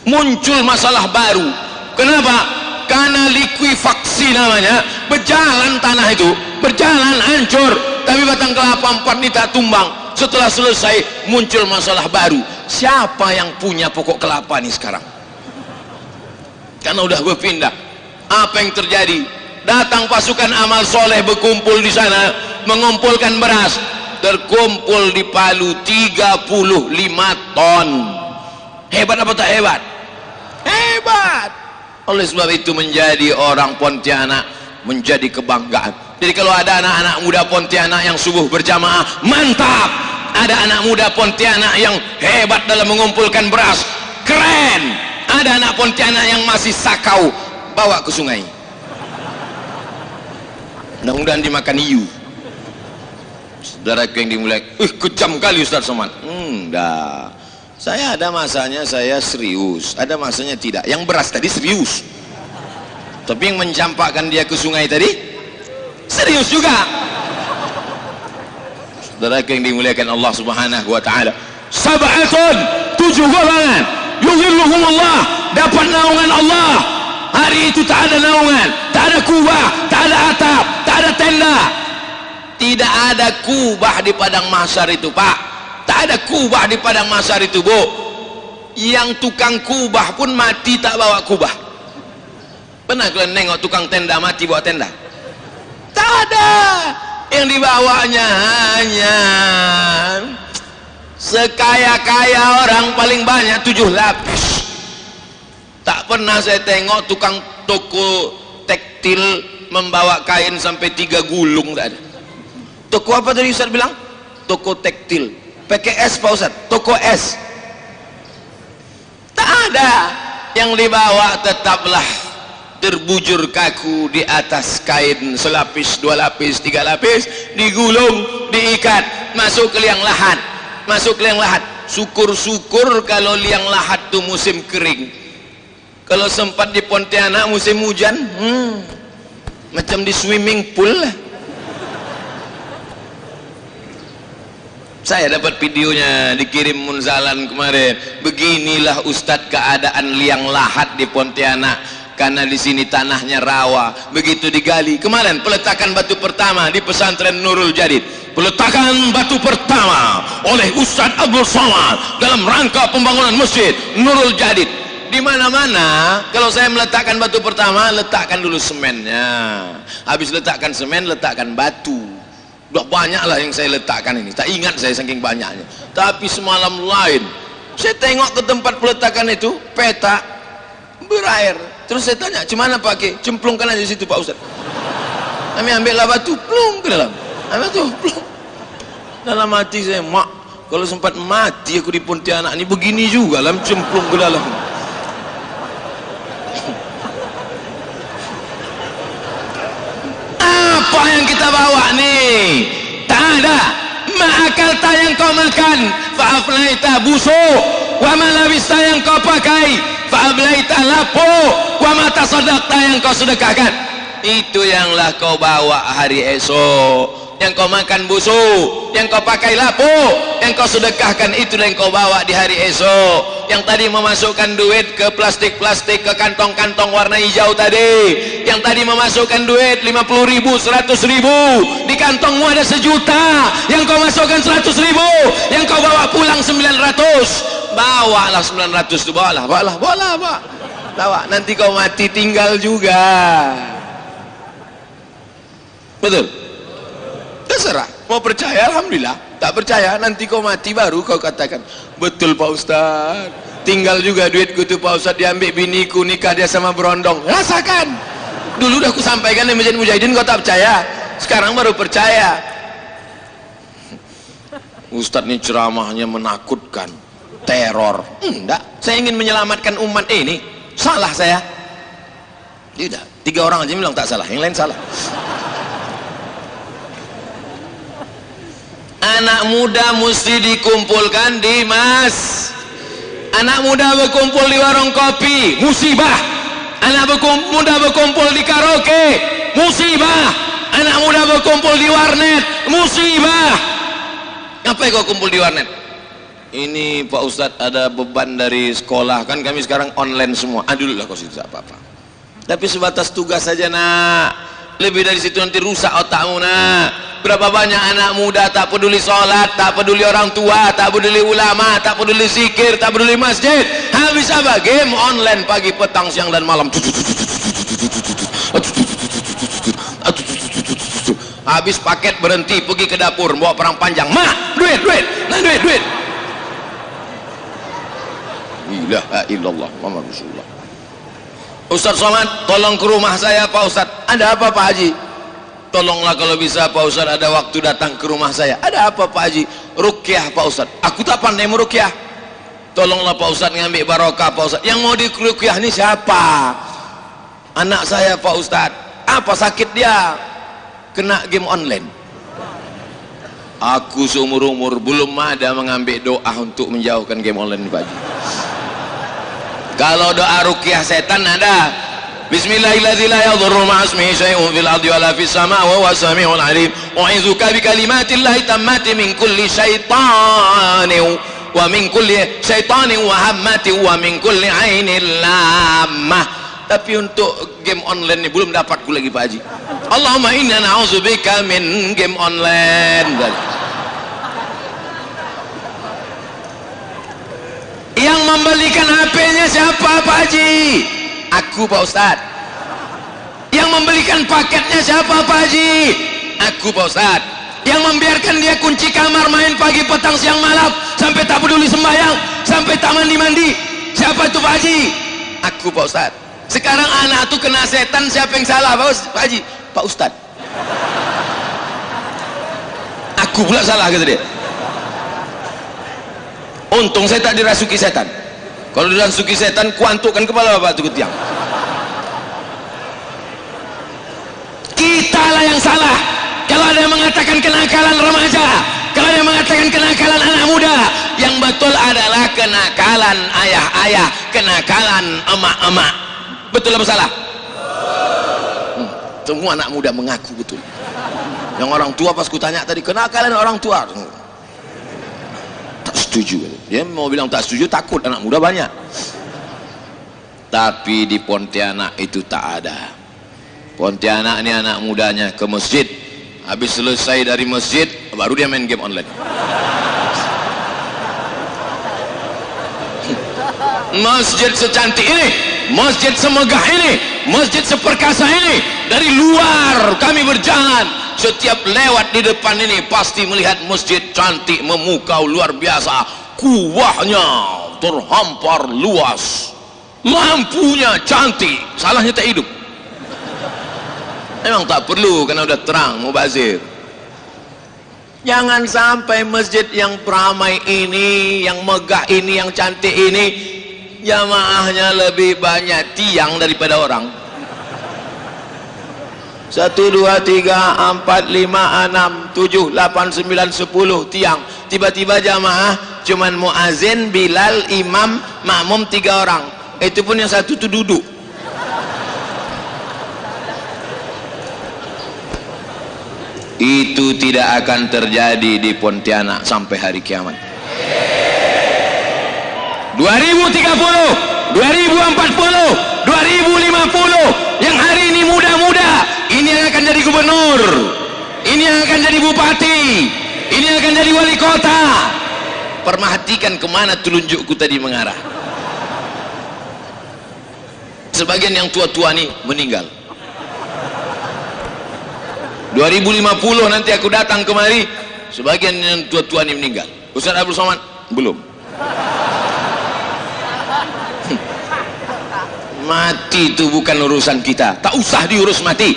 Muncul masalah baru. Kenapa? Karena likuifaksi namanya. Berjalan tanah itu, berjalan hancur, tapi batang kelapa 4 ini tak tumbang. Setelah selesai muncul masalah baru. Siapa yang punya pokok kelapa ini sekarang? Karena udah berpindah. Apa yang terjadi? Datang pasukan amal soleh berkumpul di sana, mengumpulkan beras. terkumpul di Palu 35 ton. Hebat apa tak hebat? Hebat. Oleh sebab itu menjadi orang Pontianak menjadi kebanggaan. Jadi kalau ada anak-anak muda Pontianak yang subuh berjamaah, mantap. Ada anak muda Pontianak yang hebat dalam mengumpulkan beras, keren. Ada anak Pontianak yang masih sakau, bawa ke sungai. Mudah-mudahan dimakan hiu. Saudaraku yang dimuliakan, kejam kali Ustaz Somad. Enggak. Saya ada masanya saya serius, ada masanya tidak. Yang beras tadi serius, tapi yang mencampakkan dia ke sungai tadi serius juga. Saudaraku yang dimuliakan Allah Subhanahu wa taala, sab'atun, 7 golongan, yuzilluhumullah, dapat naungan Allah. Hari itu tak ada naungan, tak ada kubah, tak ada atap, tak ada tenda. Tidak ada kubah di padang mahsyar itu, Pak. Tak ada kubah di padang mahsyar itu, Bu. Yang tukang kubah pun mati tak bawa kubah. Pernah kalian nengok tukang tenda mati bawa tenda? Tak ada. Yang dibawanya hanya sekaya-kaya orang paling banyak 7 lapis. Tak pernah saya tengok tukang toko tekstil membawa kain sampai 3 gulung, tak ada. Toko apa tadi Ustaz bilang? Toko tekstil. PKS Pak Ustaz, toko S. Tak ada. Yang dibawa tetaplah terbujur kaku di atas kain selapis, 2 lapis, 3 lapis, digulung, diikat, masuk ke liang lahat. Masuk ke liang lahat. Syukur-syukur kalau liang lahat tu musim kering. Kalau sempat di Pontianak musim hujan, macam di swimming pool lah. Saya dapat videonya dikirim Munzalan kemarin. Beginilah Ustadz keadaan liang lahat di Pontianak, karena di sini tanahnya rawa. Begitu digali kemarin, peletakan batu pertama di pesantren Nurul Jadid. Peletakan batu pertama oleh Ustadz Abdul Somad dalam rangka pembangunan masjid Nurul Jadid. Di mana-mana kalau saya meletakkan batu pertama, letakkan dulu semennya. Habis letakkan semen, letakkan batu. Udah banyak lah yang saya letakkan ini, tak ingat saya saking banyaknya. Tapi semalam lain, saya tengok ke tempat peletakan itu, peta berair. Terus saya tanya, gimana pakai? Cemplungkan aja di situ Pak Ustaz. Kami ambillah batu, plung ke dalam. Ambil tuh, plung. Dalam hati saya, mak, kalau sempat mati aku di Pontianak ini begini juga lah, cemplung ke dalam. Apa yang kita bawa nih? Tak ada. Ma'akalta yang kau makan, fa'aflaita busuk, wa malabista yang kau pakai, fa'ablaita lapo, wa mata sadaqta yang kau sedekahkan. Itu yanglah kau bawa hari esok. Yang kau makan busuk, yang kau pakai lapo, yang kau sedekahkan, itu yang kau bawa di hari esok. Yang tadi memasukkan duit ke plastik-plastik, ke kantong-kantong warna hijau tadi, yang tadi memasukkan duit 50.000, 100.000, di kantongmu ada 1 juta, yang kau masukkan 100.000, yang kau bawa pulang 900. Bawalah 900 itu, bawa. Nanti kau mati tinggal juga. Betul? Terserah, mau percaya alhamdulillah, tak percaya nanti kau mati baru kau katakan betul Pak Ustaz, tinggal juga duitku tuh Pak Ustaz, diambil biniku, nikah dia sama berondong. Rasakan dulu udah aku sampaikan di Masjid Mujahidin, kau tak percaya, sekarang baru percaya. Ustaz ini ceramahnya menakutkan, teror. Enggak, saya ingin menyelamatkan umat ini. Salah saya? Tidak, 3 orang aja bilang tak salah, yang lain salah. Anak muda mesti dikumpulkan di anak muda berkumpul di warung kopi, musibah. Anak muda berkumpul di karaoke, musibah. Anak muda berkumpul di warnet, musibah. Ngapain kau kumpul di warnet? Ini Pak Ustadz ada beban dari sekolah, kan kami sekarang online semua. Dulu lah kau situ apa-apa. Tapi sebatas tugas saja nak. Lebih dari situ nanti rusak otakmu nak. Berapa banyak anak muda tak peduli sholat, tak peduli orang tua, tak peduli ulama, tak peduli zikir, tak peduli masjid. Habis apa? Game online pagi, petang, siang dan malam. habis paket berhenti pergi ke dapur bawa perang panjang, mak duit nah duit ilaha illallah Muhammad Rasulullah. Ustaz Somad tolong ke rumah saya Pak Ustaz. Ada apa Pak Haji? Tolonglah kalau bisa Pak Ustaz, ada waktu datang ke rumah saya. Ada apa Pak Haji? Ruqyah Pak Ustaz. Aku tak pandai meruqyah. Tolonglah Pak Ustaz ngambil barokah Pak Ustaz. Yang mau diruqyah ini siapa? Anak saya Pak Ustaz. Apa sakit dia? Kena game online. Aku seumur umur belum ada mengambil doa untuk menjauhkan game online Pak Haji. Kalau doa ruqyah setan ada. Bismillahirrahmanirrahim. La yadurru ma'asmihi syai'un fil ardi wala fis sama' wa huwa samiul alim. U'izuka bi kalimatillahi tammati min kulli syaitanin wa min kulli syaitanin wa hammatin wa min kulli ainin lamah. Tapi untuk game online ini belum dapatku lagi Pak Haji. Allahumma inna na'udzubika min game online. Yang membelikan HP-nya siapa Pak Haji? Aku Pak Ustaz. Yang membelikan paketnya siapa Pak Haji? Aku Pak Ustaz. Yang membiarkan dia kunci kamar main pagi petang siang malam sampai tak peduli sembahyang, sampai tak mandi siapa itu Pak Haji? Aku Pak Ustaz. Sekarang anak tuh kena setan, siapa yang salah Pak Haji? Pak Ustaz. Aku pula salah kata dia. Untung saya tak dirasuki setan. Kalau dirasuki setan, kuantukkan kepala bapak itu ke tiang. Kita lah yang salah. Kalau ada yang mengatakan kenakalan remaja, kalau ada yang mengatakan kenakalan anak muda, yang betul adalah kenakalan ayah-ayah, kenakalan emak-emak. Betul apa salah? Semua anak muda mengaku betul. Yang orang tua pas kutanya tadi, kenakalan orang tua, tak setuju. Dia mau bilang tak setuju, takut anak muda banyak. Tapi di Pontianak itu tak ada. Pontianak ini anak mudanya ke masjid, habis selesai dari masjid baru dia main game online. Masjid secantik ini, masjid semegah ini, masjid seperkasa ini, dari luar kami berjalan, setiap lewat di depan ini pasti melihat masjid cantik, memukau, luar biasa, kuahnya terhampar luas, lampunya cantik, salahnya tak hidup. Memang tak perlu karena udah terang, mubazir. Jangan sampai masjid yang beramai ini, yang megah ini, yang cantik ini, jamaahnya lebih banyak tiang daripada orang. 1, 2, 3, 4, 5, 6, 7, 8, 9, 10 tiang. Tiba-tiba jamaah cuman muazin, Bilal, imam, makmum 3 orang. Itu pun yang satu tu duduk. Itu tidak akan terjadi di Pontianak sampai hari kiamat. 2030, 2040, 2050, yang hari ini muda-muda, ini yang akan jadi gubernur, ini yang akan jadi bupati, ini yang akan jadi wali kota. Perhatikan kemana telunjukku tadi mengarah. Sebagian yang tua-tua ini meninggal. 2050 nanti aku datang kemari, sebagian yang tua-tua ini meninggal. Ustaz Abdul Somad belum. Mati itu bukan urusan kita, tak usah diurus mati.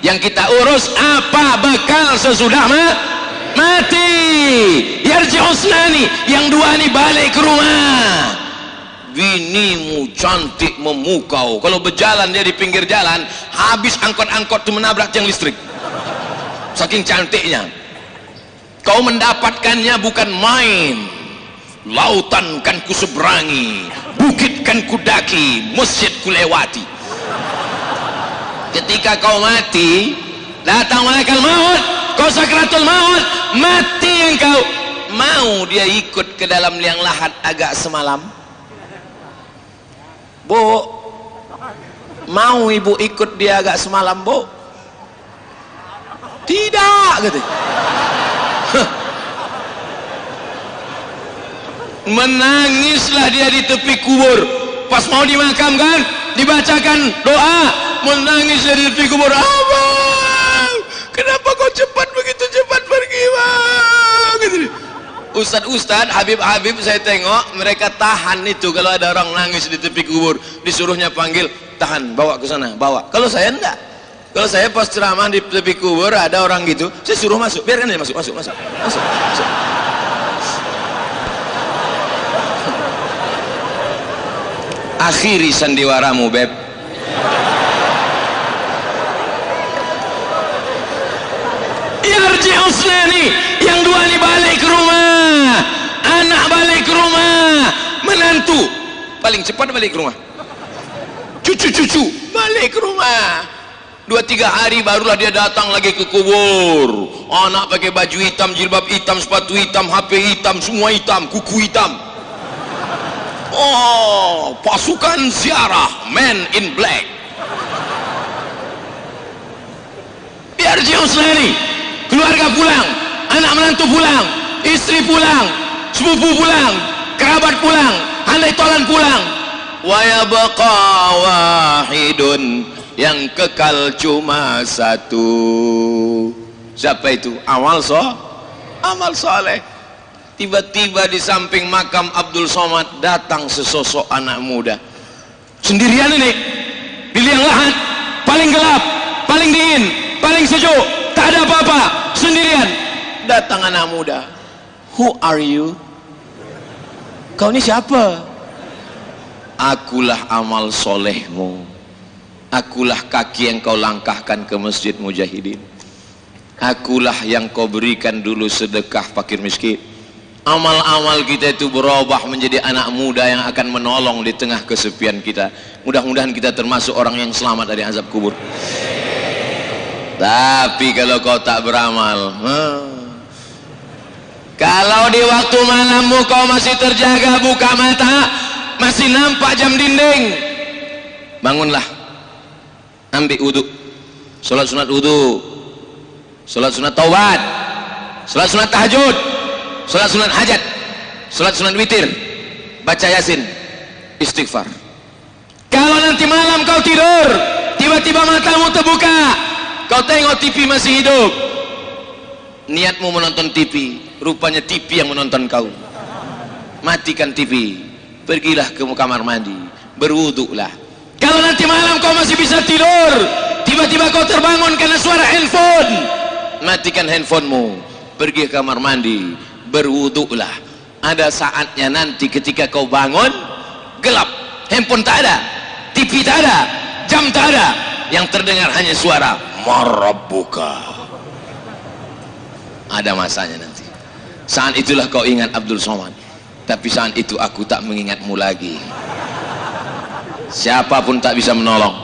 Yang kita urus apa bekal sesudah mati. Yarji Usnani, yang 2 ini balik ke rumah. Binimu cantik memukau, kalau berjalan dia di pinggir jalan, habis angkot-angkot itu menabrak tiang listrik. Saking cantiknya. Kau mendapatkannya bukan main. Lautan kan ku seberangi, bukit kan ku daki, masjid ku lewati. Ketika kau mati, datang malaikat maut, kau sakratul maut, mati engkau. Mau dia ikut ke dalam liang lahat agak semalam? Bu, mau ibu ikut dia agak semalam, Bu? Tidak, gitu. Menangislah dia di tepi kubur. Pas mau dimakamkan, dibacakan doa, menangis dia di tepi kubur. Abang, kenapa kau cepat Ustad-ustad, Habib-habib saya tengok mereka tahan itu kalau ada orang nangis di tepi kubur, disuruhnya panggil, tahan, bawa ke sana, bawa. Kalau saya enggak. Kalau saya pas ceramah di tepi kubur ada orang gitu, saya suruh masuk, biarkan dia masuk. Akhiri sandiwaramu, Beb. Yarji usnani, yang dua ini balik ke rumah, anak balik ke rumah, menantu paling cepat balik ke rumah, cucu-cucu balik ke rumah, 2-3 hari barulah dia datang lagi ke kubur. Anak pakai baju hitam, jilbab hitam, sepatu hitam, HP hitam, semua hitam, kuku hitam. Oh, pasukan ziarah, men in black. Biar Usnani, keluarga pulang, anak menantu pulang, istri pulang, sepupu pulang, kerabat pulang, handai tolan pulang. Wa yabqa wahidun, yang kekal cuma satu. Siapa itu? Amal soleh. Tiba-tiba di samping makam Abdul Somad datang sesosok anak muda, sendirian ini, di liang lahat, paling gelap, paling dingin, paling sejuk, tak ada apa-apa, sendirian. Datang anak muda. Who are you? Kau ini siapa? Akulah amal solehmu, akulah kaki yang kau langkahkan ke Masjid Mujahidin, akulah yang kau berikan dulu sedekah fakir miskin. Amal-amal kita itu berubah menjadi anak muda yang akan menolong di tengah kesepian kita. Mudah-mudahan kita termasuk orang yang selamat dari azab kubur. Tapi kalau kau tak beramal, kalau di waktu malammu kau masih terjaga, buka mata, masih nampak jam dinding, bangunlah, ambil wudu, sholat sunat wudu, sholat sunat taubat, sholat sunat tahajud, sholat sunat hajat, sholat sunat witir, baca yasin, istighfar. Kalau nanti malam kau tidur, tiba-tiba matamu terbuka, kau tengok TV masih hidup, niatmu menonton TV, rupanya TV yang menonton kau. Matikan TV, pergilah ke kamar mandi, berwuduklah. Kalau nanti malam kau masih bisa tidur, tiba-tiba kau terbangun karena suara handphone, matikan handphonemu, pergi ke kamar mandi, berwuduklah. Ada saatnya nanti ketika kau bangun, gelap, handphone tak ada, TV tak ada, jam tak ada, yang terdengar hanya suara marabbuka. Ada masanya nanti. Saat itulah kau ingat Abdul Somad. Tapi saat itu aku tak mengingatmu lagi. Siapapun tak bisa menolong.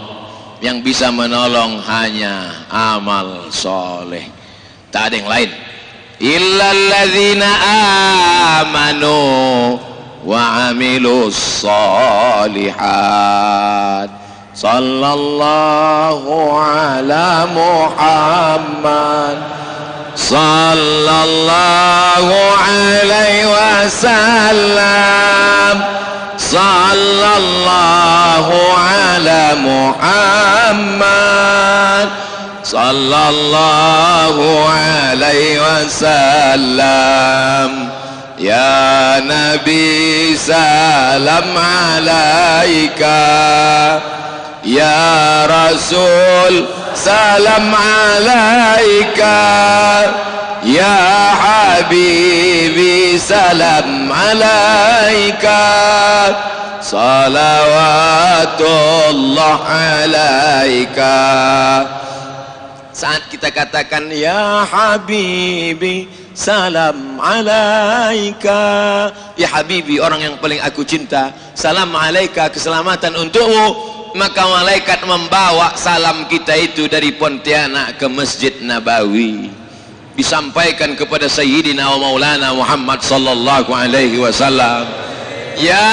Yang bisa menolong hanya amal soleh, tak ada yang lain. Illalladzina amanu wa amilus solihat. Sallallahu ala Muhammad, sallallahu alaihi wasallam, sallallahu ala Muhammad, sallallahu alaihi wasallam. Ya Nabi salam alaika, ya Rasul salam alaika, ya Habibi salam alaika, salawatullah alaika. Saat kita katakan ya Habibi salam alaika, ya Habibi, orang yang paling aku cinta, salam alaika, keselamatan untukmu, maka malaikat membawa salam kita itu dari Pontianak ke Masjid Nabawi, disampaikan kepada Sayyidina wa Maulana Muhammad sallallahu alaihi wasallam. Ya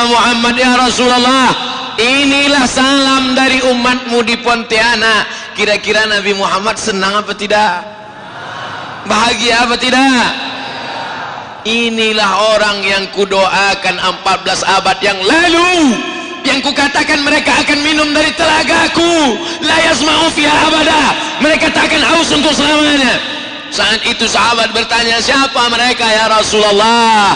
Muhammad, ya Rasulullah, inilah salam dari umatmu di Pontianak. Kira-kira Nabi Muhammad senang apa tidak? Bahagia apa tidak? Inilah orang yang kudoakan 14 abad yang lalu, yang kukatakan mereka akan minum dari telagaku, la yasma'u fiha abada, mereka tak akan haus untuk selamanya. Saat itu sahabat bertanya, siapa mereka ya Rasulullah?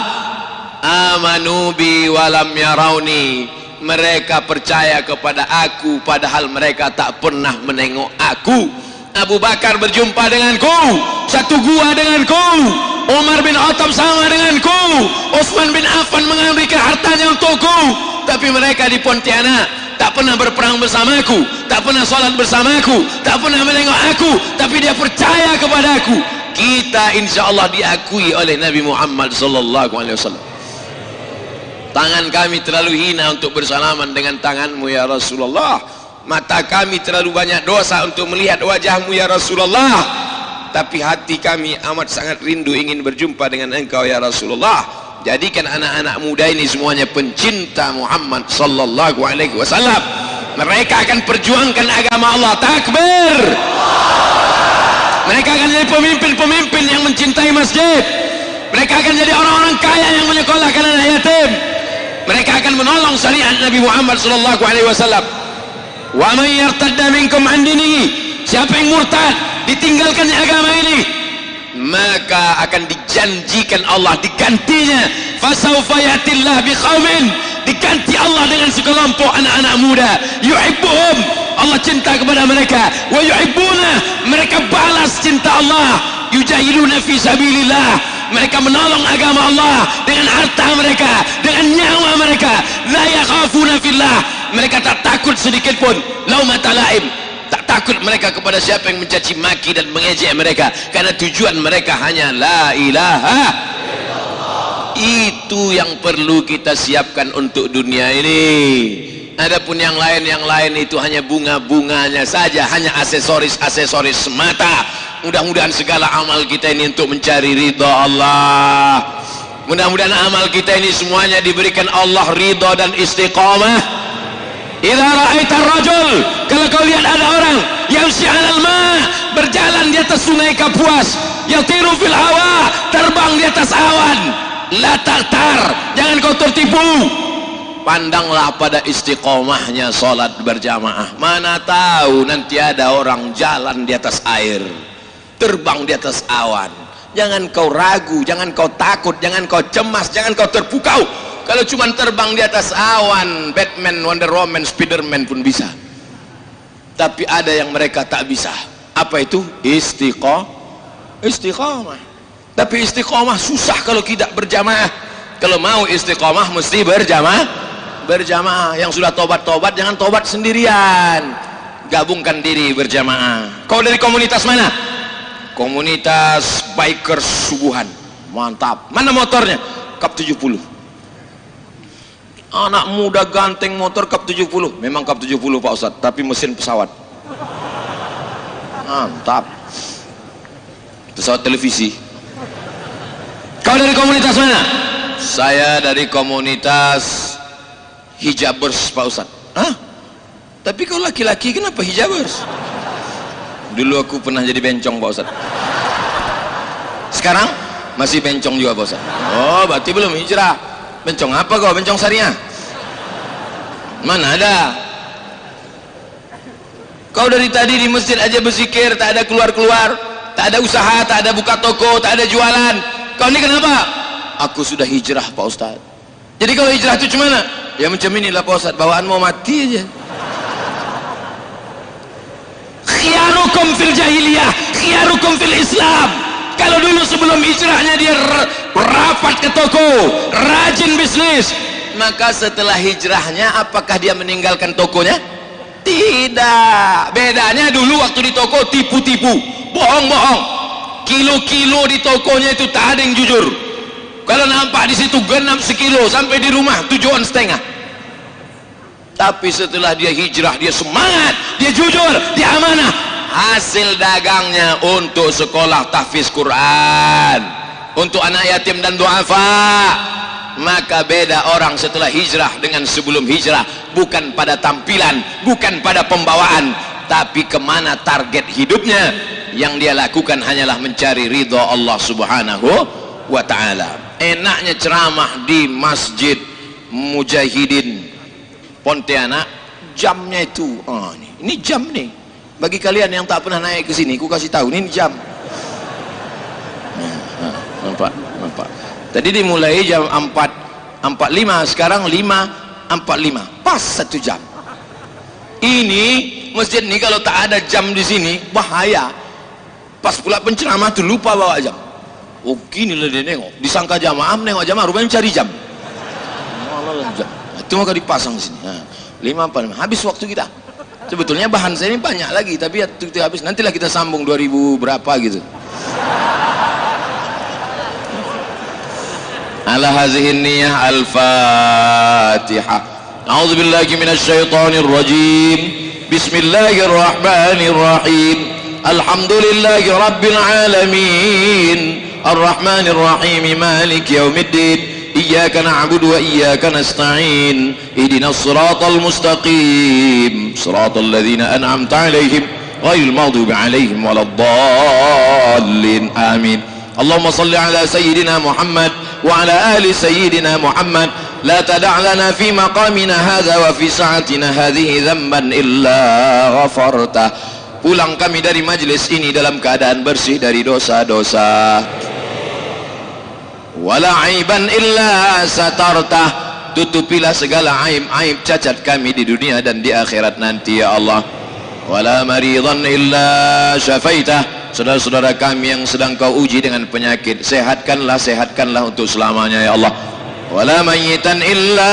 Amanu bi walam yarauni. Mereka percaya kepada aku padahal mereka tak pernah menengok aku. Abu Bakar berjumpa denganku, satu gua denganku. Umar bin Khattab sama denganku. Utsman bin Affan mengambilkan hartanya untukku. Tapi mereka di Pontianak tak pernah berperang bersamaku, tak pernah sholat bersamaku, tak pernah menengok aku, tapi dia percaya kepada aku. Kita insya Allah diakui oleh Nabi Muhammad sallallahu alaihi wasallam. Tangan kami terlalu hina untuk bersalaman dengan tanganmu ya Rasulullah. Mata kami terlalu banyak dosa untuk melihat wajahmu ya Rasulullah. Tapi hati kami amat sangat rindu ingin berjumpa dengan engkau ya Rasulullah. Jadikan anak-anak muda ini semuanya pencinta Muhammad sallallahu alaihi wasallam. Mereka akan perjuangkan agama Allah. Takbir. Mereka akan jadi pemimpin-pemimpin yang mencintai masjid. Mereka akan jadi orang-orang kaya yang menyekolahkan anak yatim. Mereka akan menolong syariat Nabi Muhammad sallallahu alaihi wasallam. Wa man yartadda minkum an dinihi, siapa yang murtad, ditinggalkan agama ini, maka akan dijanjikan Allah digantinya. Fasawfa yatillah biqaumin, diganti Allah dengan sekelompok anak-anak muda. Yuhibbuhum, Allah cinta kepada mereka. Wa yuhibbuna, mereka balas cinta Allah. Yujahiduna fi sabilillah, mereka menolong agama Allah dengan harta mereka, dengan nyawa mereka. La yakhafuna fillah, mereka tak takut sedikit pun laumata laim, tak takut mereka kepada siapa yang mencaci maki dan mengejek mereka, karena tujuan mereka hanya la ilaha illallah. Itu yang perlu kita siapkan untuk dunia ini. Adapun yang lain itu hanya bunga-bunganya saja, hanya aksesoris semata. Mudah-mudahan segala amal kita ini untuk mencari ridha Allah. Mudah-mudahan amal kita ini semuanya diberikan Allah ridha dan istiqamah. Idza ra'aitar rajul, kalau kau lihat ada orang yamshi 'alal ma', berjalan di atas sungai Kapuas, yatiru fil hawa, terbang di atas awan, la tartar, jangan kau tertipu. Pandanglah pada istiqomahnya salat berjamaah. Mana tahu nanti ada orang jalan di atas air, terbang di atas awan. Jangan kau ragu, jangan kau takut, jangan kau cemas, jangan kau terpukau. Kalau cuma terbang di atas awan, Batman, Wonder Woman, Spiderman pun bisa. Tapi ada yang mereka tak bisa. Apa itu? Istiqomah. Tapi istiqomah susah kalau tidak berjamaah. Kalau mau istiqomah mesti berjamaah. Yang sudah tobat-tobat jangan tobat sendirian, gabungkan diri berjamaah. Kau dari komunitas mana? Komunitas bikers subuhan. Mantap. Mana motornya? Kap 70. Anak muda ganteng motor Kap 70. Memang Kap 70 Pak Ustadz, tapi mesin pesawat. Mantap. Pesawat televisi. Kau dari komunitas mana? Saya dari komunitas hijabers Pak Ustadz. Hah? Tapi kau laki-laki kenapa hijabers? Dulu aku pernah jadi bencong Pak Ustadz. Sekarang masih bencong juga Pak Ustadz. Oh berarti belum hijrah. Bencong apa kau? Bencong syariah? Mana ada? Kau dari tadi di masjid aja berzikir, tak ada keluar-keluar, tak ada usaha, tak ada buka toko, tak ada jualan. Kau ini kenapa? Aku sudah hijrah Pak Ustadz. Jadi kalau hijrah itu cuma ya macam inilah Pak Ustadz, bawaan mau mati aja. Khiyarukum fil jahiliyah, khiyarukum fil Islam. Kalau dulu sebelum hijrahnya dia rapat ke toko, rajin bisnis, maka setelah hijrahnya apakah dia meninggalkan tokonya? Tidak. Bedanya dulu waktu di toko tipu-tipu, bohong-bohong. Kilo-kilo di tokonya itu tak ada yang jujur. Kalau nampak di situ genap sekilo, sampai di rumah 7,5. Tapi setelah dia hijrah, dia semangat, dia jujur, dia amanah. Hasil dagangnya untuk sekolah tahfiz Quran, untuk anak yatim dan duafa. Maka beda orang setelah hijrah dengan sebelum hijrah, bukan pada tampilan, bukan pada pembawaan, tapi kemana target hidupnya. Yang dia lakukan hanyalah mencari ridha Allah subhanahu wa ta'ala. Enaknya ceramah di Masjid Mujahidin Pontianak, jamnya itu ini jam nih. Bagi kalian yang tak pernah naik ke sini, ku kasih tahu ini jam. nampak. Tadi dimulai jam 4.45, sekarang 5.45, pas 1 jam. Ini masjid ini kalau tak ada jam di sini bahaya. Pas pula penceramah tuh lupa bawa jam. Oh gini lah dia nengok, disangka jamaah, nengok jamaah, rupanya cari jam. Itu maka dipasang di sini. 5.45, habis waktu kita. Sebetulnya bahan saya ini banyak lagi, tapi ya itu habis. Nantilah kita sambung 2000 berapa gitu. Ala hazihi niyyah al-Fatihah. A'udzu billahi minasy syaithanir rajim. Bismillahirrahmanirrahim. Alhamdulillahi rabbil alamin. Arrahmanir rahim. Maliki yaumiddin. Iyyaka na'budu wa iyyaka nasta'in. Ihdinas siratal mustaqim. Siratal ladzina an'amta 'alaihim ghairil maghdubi 'alaihim waladdallin. Amin. Allahumma shalli ala sayyidina Muhammad wa ala ali sayyidina Muhammad. La tada' lana fi maqamina hadza wa fi sa'atina hadhihi dhanban illa ghafartah. Pulang kami dari majlis ini dalam keadaan bersih dari dosa-dosa. Wala aiban illa satartah. Tutupilah segala aib-aib cacat kami di dunia dan di akhirat nanti ya Allah. Wala maridan illa syafaitah. Saudara-saudara kami yang sedang kau uji dengan penyakit, sehatkanlah untuk selamanya ya Allah. Wala mayyitan illa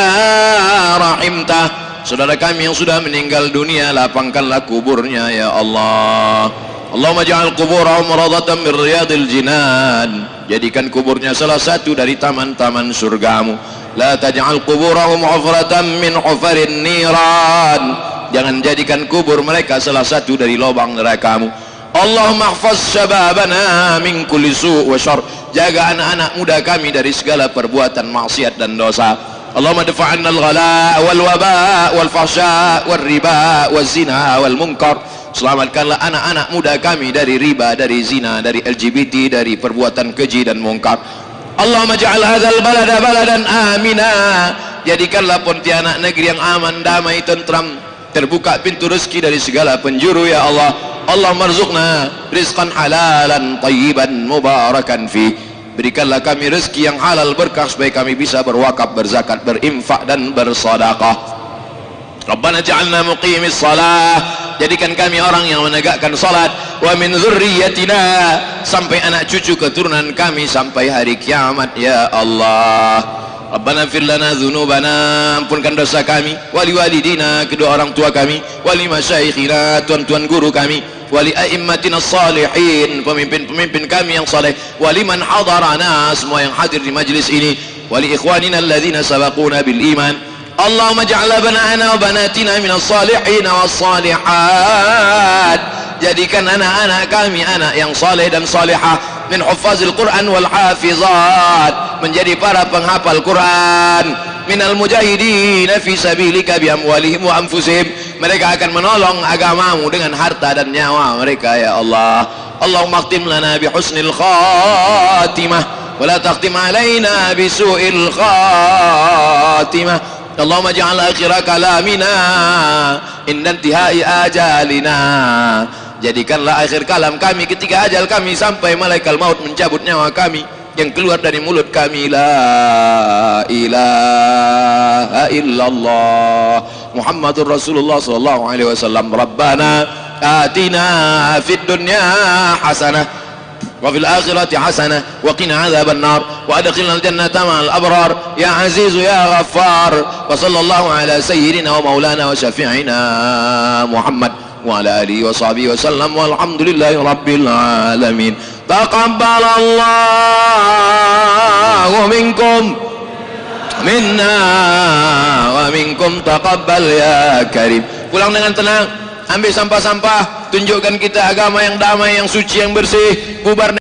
rahimtah. Saudara kami yang sudah meninggal dunia, lapangkanlah kuburnya ya Allah. Allahumma ja'al kuburahum radatan min riyadil jinan. Jadikan kuburnya salah satu dari taman-taman surgamu. La taj'al kuburahum hufratan min hufarin niran. Jangan jadikan kubur mereka salah satu dari lubang nerakamu. Allahumma hafaz syababana min kulli su' wa syarr. Jaga anak-anak muda kami dari segala perbuatan maksiat dan dosa. Allahumma dafa'anna al-ghala wal waba wal fahsya wal riba wal zina wal munkar. Selamatkanlah anak-anak muda kami dari riba, dari zina, dari LGBT, dari perbuatan keji dan munkar. Allahumma ja'al hadzal balada baladan amina. Jadikanlah Pontianak negeri yang aman, damai, tentram, terbuka pintu rezeki dari segala penjuru ya Allah. Allahumma rzuqna rizqan halalan tayyiban mubarakan fi. Berikanlah kami rezeki yang halal berkah supaya kami bisa berwakaf, berzakat, berinfak dan bersedekah. Rabbana ja'alna muqimis shalah. Jadikan kami orang yang menegakkan salat. Wa min dzurriyyatina, sampai anak cucu keturunan kami sampai hari kiamat ya Allah. Rabbana fir lana dzunubana, ampunkan dosa kami, wali walidina, kedua orang tua kami, wali masyayikhina, tuan-tuan guru kami, wali a'immatina salihin, pemimpin-pemimpin kami yang saleh, wali man hadarana, semua yang hadir di majlis ini, wali ikhwanina alladzina sabaquna bil iman. Allahumma ja'al banana wa banatina minas salihin was salihat. Jadikan anak-anak kami anak yang saleh dan salihah, min huffazil Quran wal hafizat, menjadi para penghafal Quran, minal mujahidin fi sabilika bi amwalihim wa anfusihim. Mereka akan menolong agamamu dengan harta dan nyawa mereka ya Allah. Allahumma khtim lana bi husnil khatimah wa la takhtim alaina bi su'il khatimah. Allahumma ja'al akhira kalamina inda intihai ajalina. Jadikanlah akhir kalam kami ketika ajal kami sampai malaikat maut mencabut nyawa kami, yang keluar dari mulut kami la ilaha illallah Muhammadur Rasulullah sallallahu alaihi wasallam. Rabbana atina fid dunya hasanah wa fil akhirati hasanah wa qina adzaban nar wa adkhilna al jannata ma'al abrar ya aziz ya ghaffar. Wa sallallahu ala sayyidina wa maulana wa syafi'ina Muhammad wa ala alihi wa sahbihi wa sallam walhamdulillahi rabbil alamin. Taqabbalallahu minkum minna wa minkum taqabbal ya karim. Pulang dengan tenang, ambil sampah-sampah, tunjukkan kita agama yang damai, yang suci, yang bersih, bubar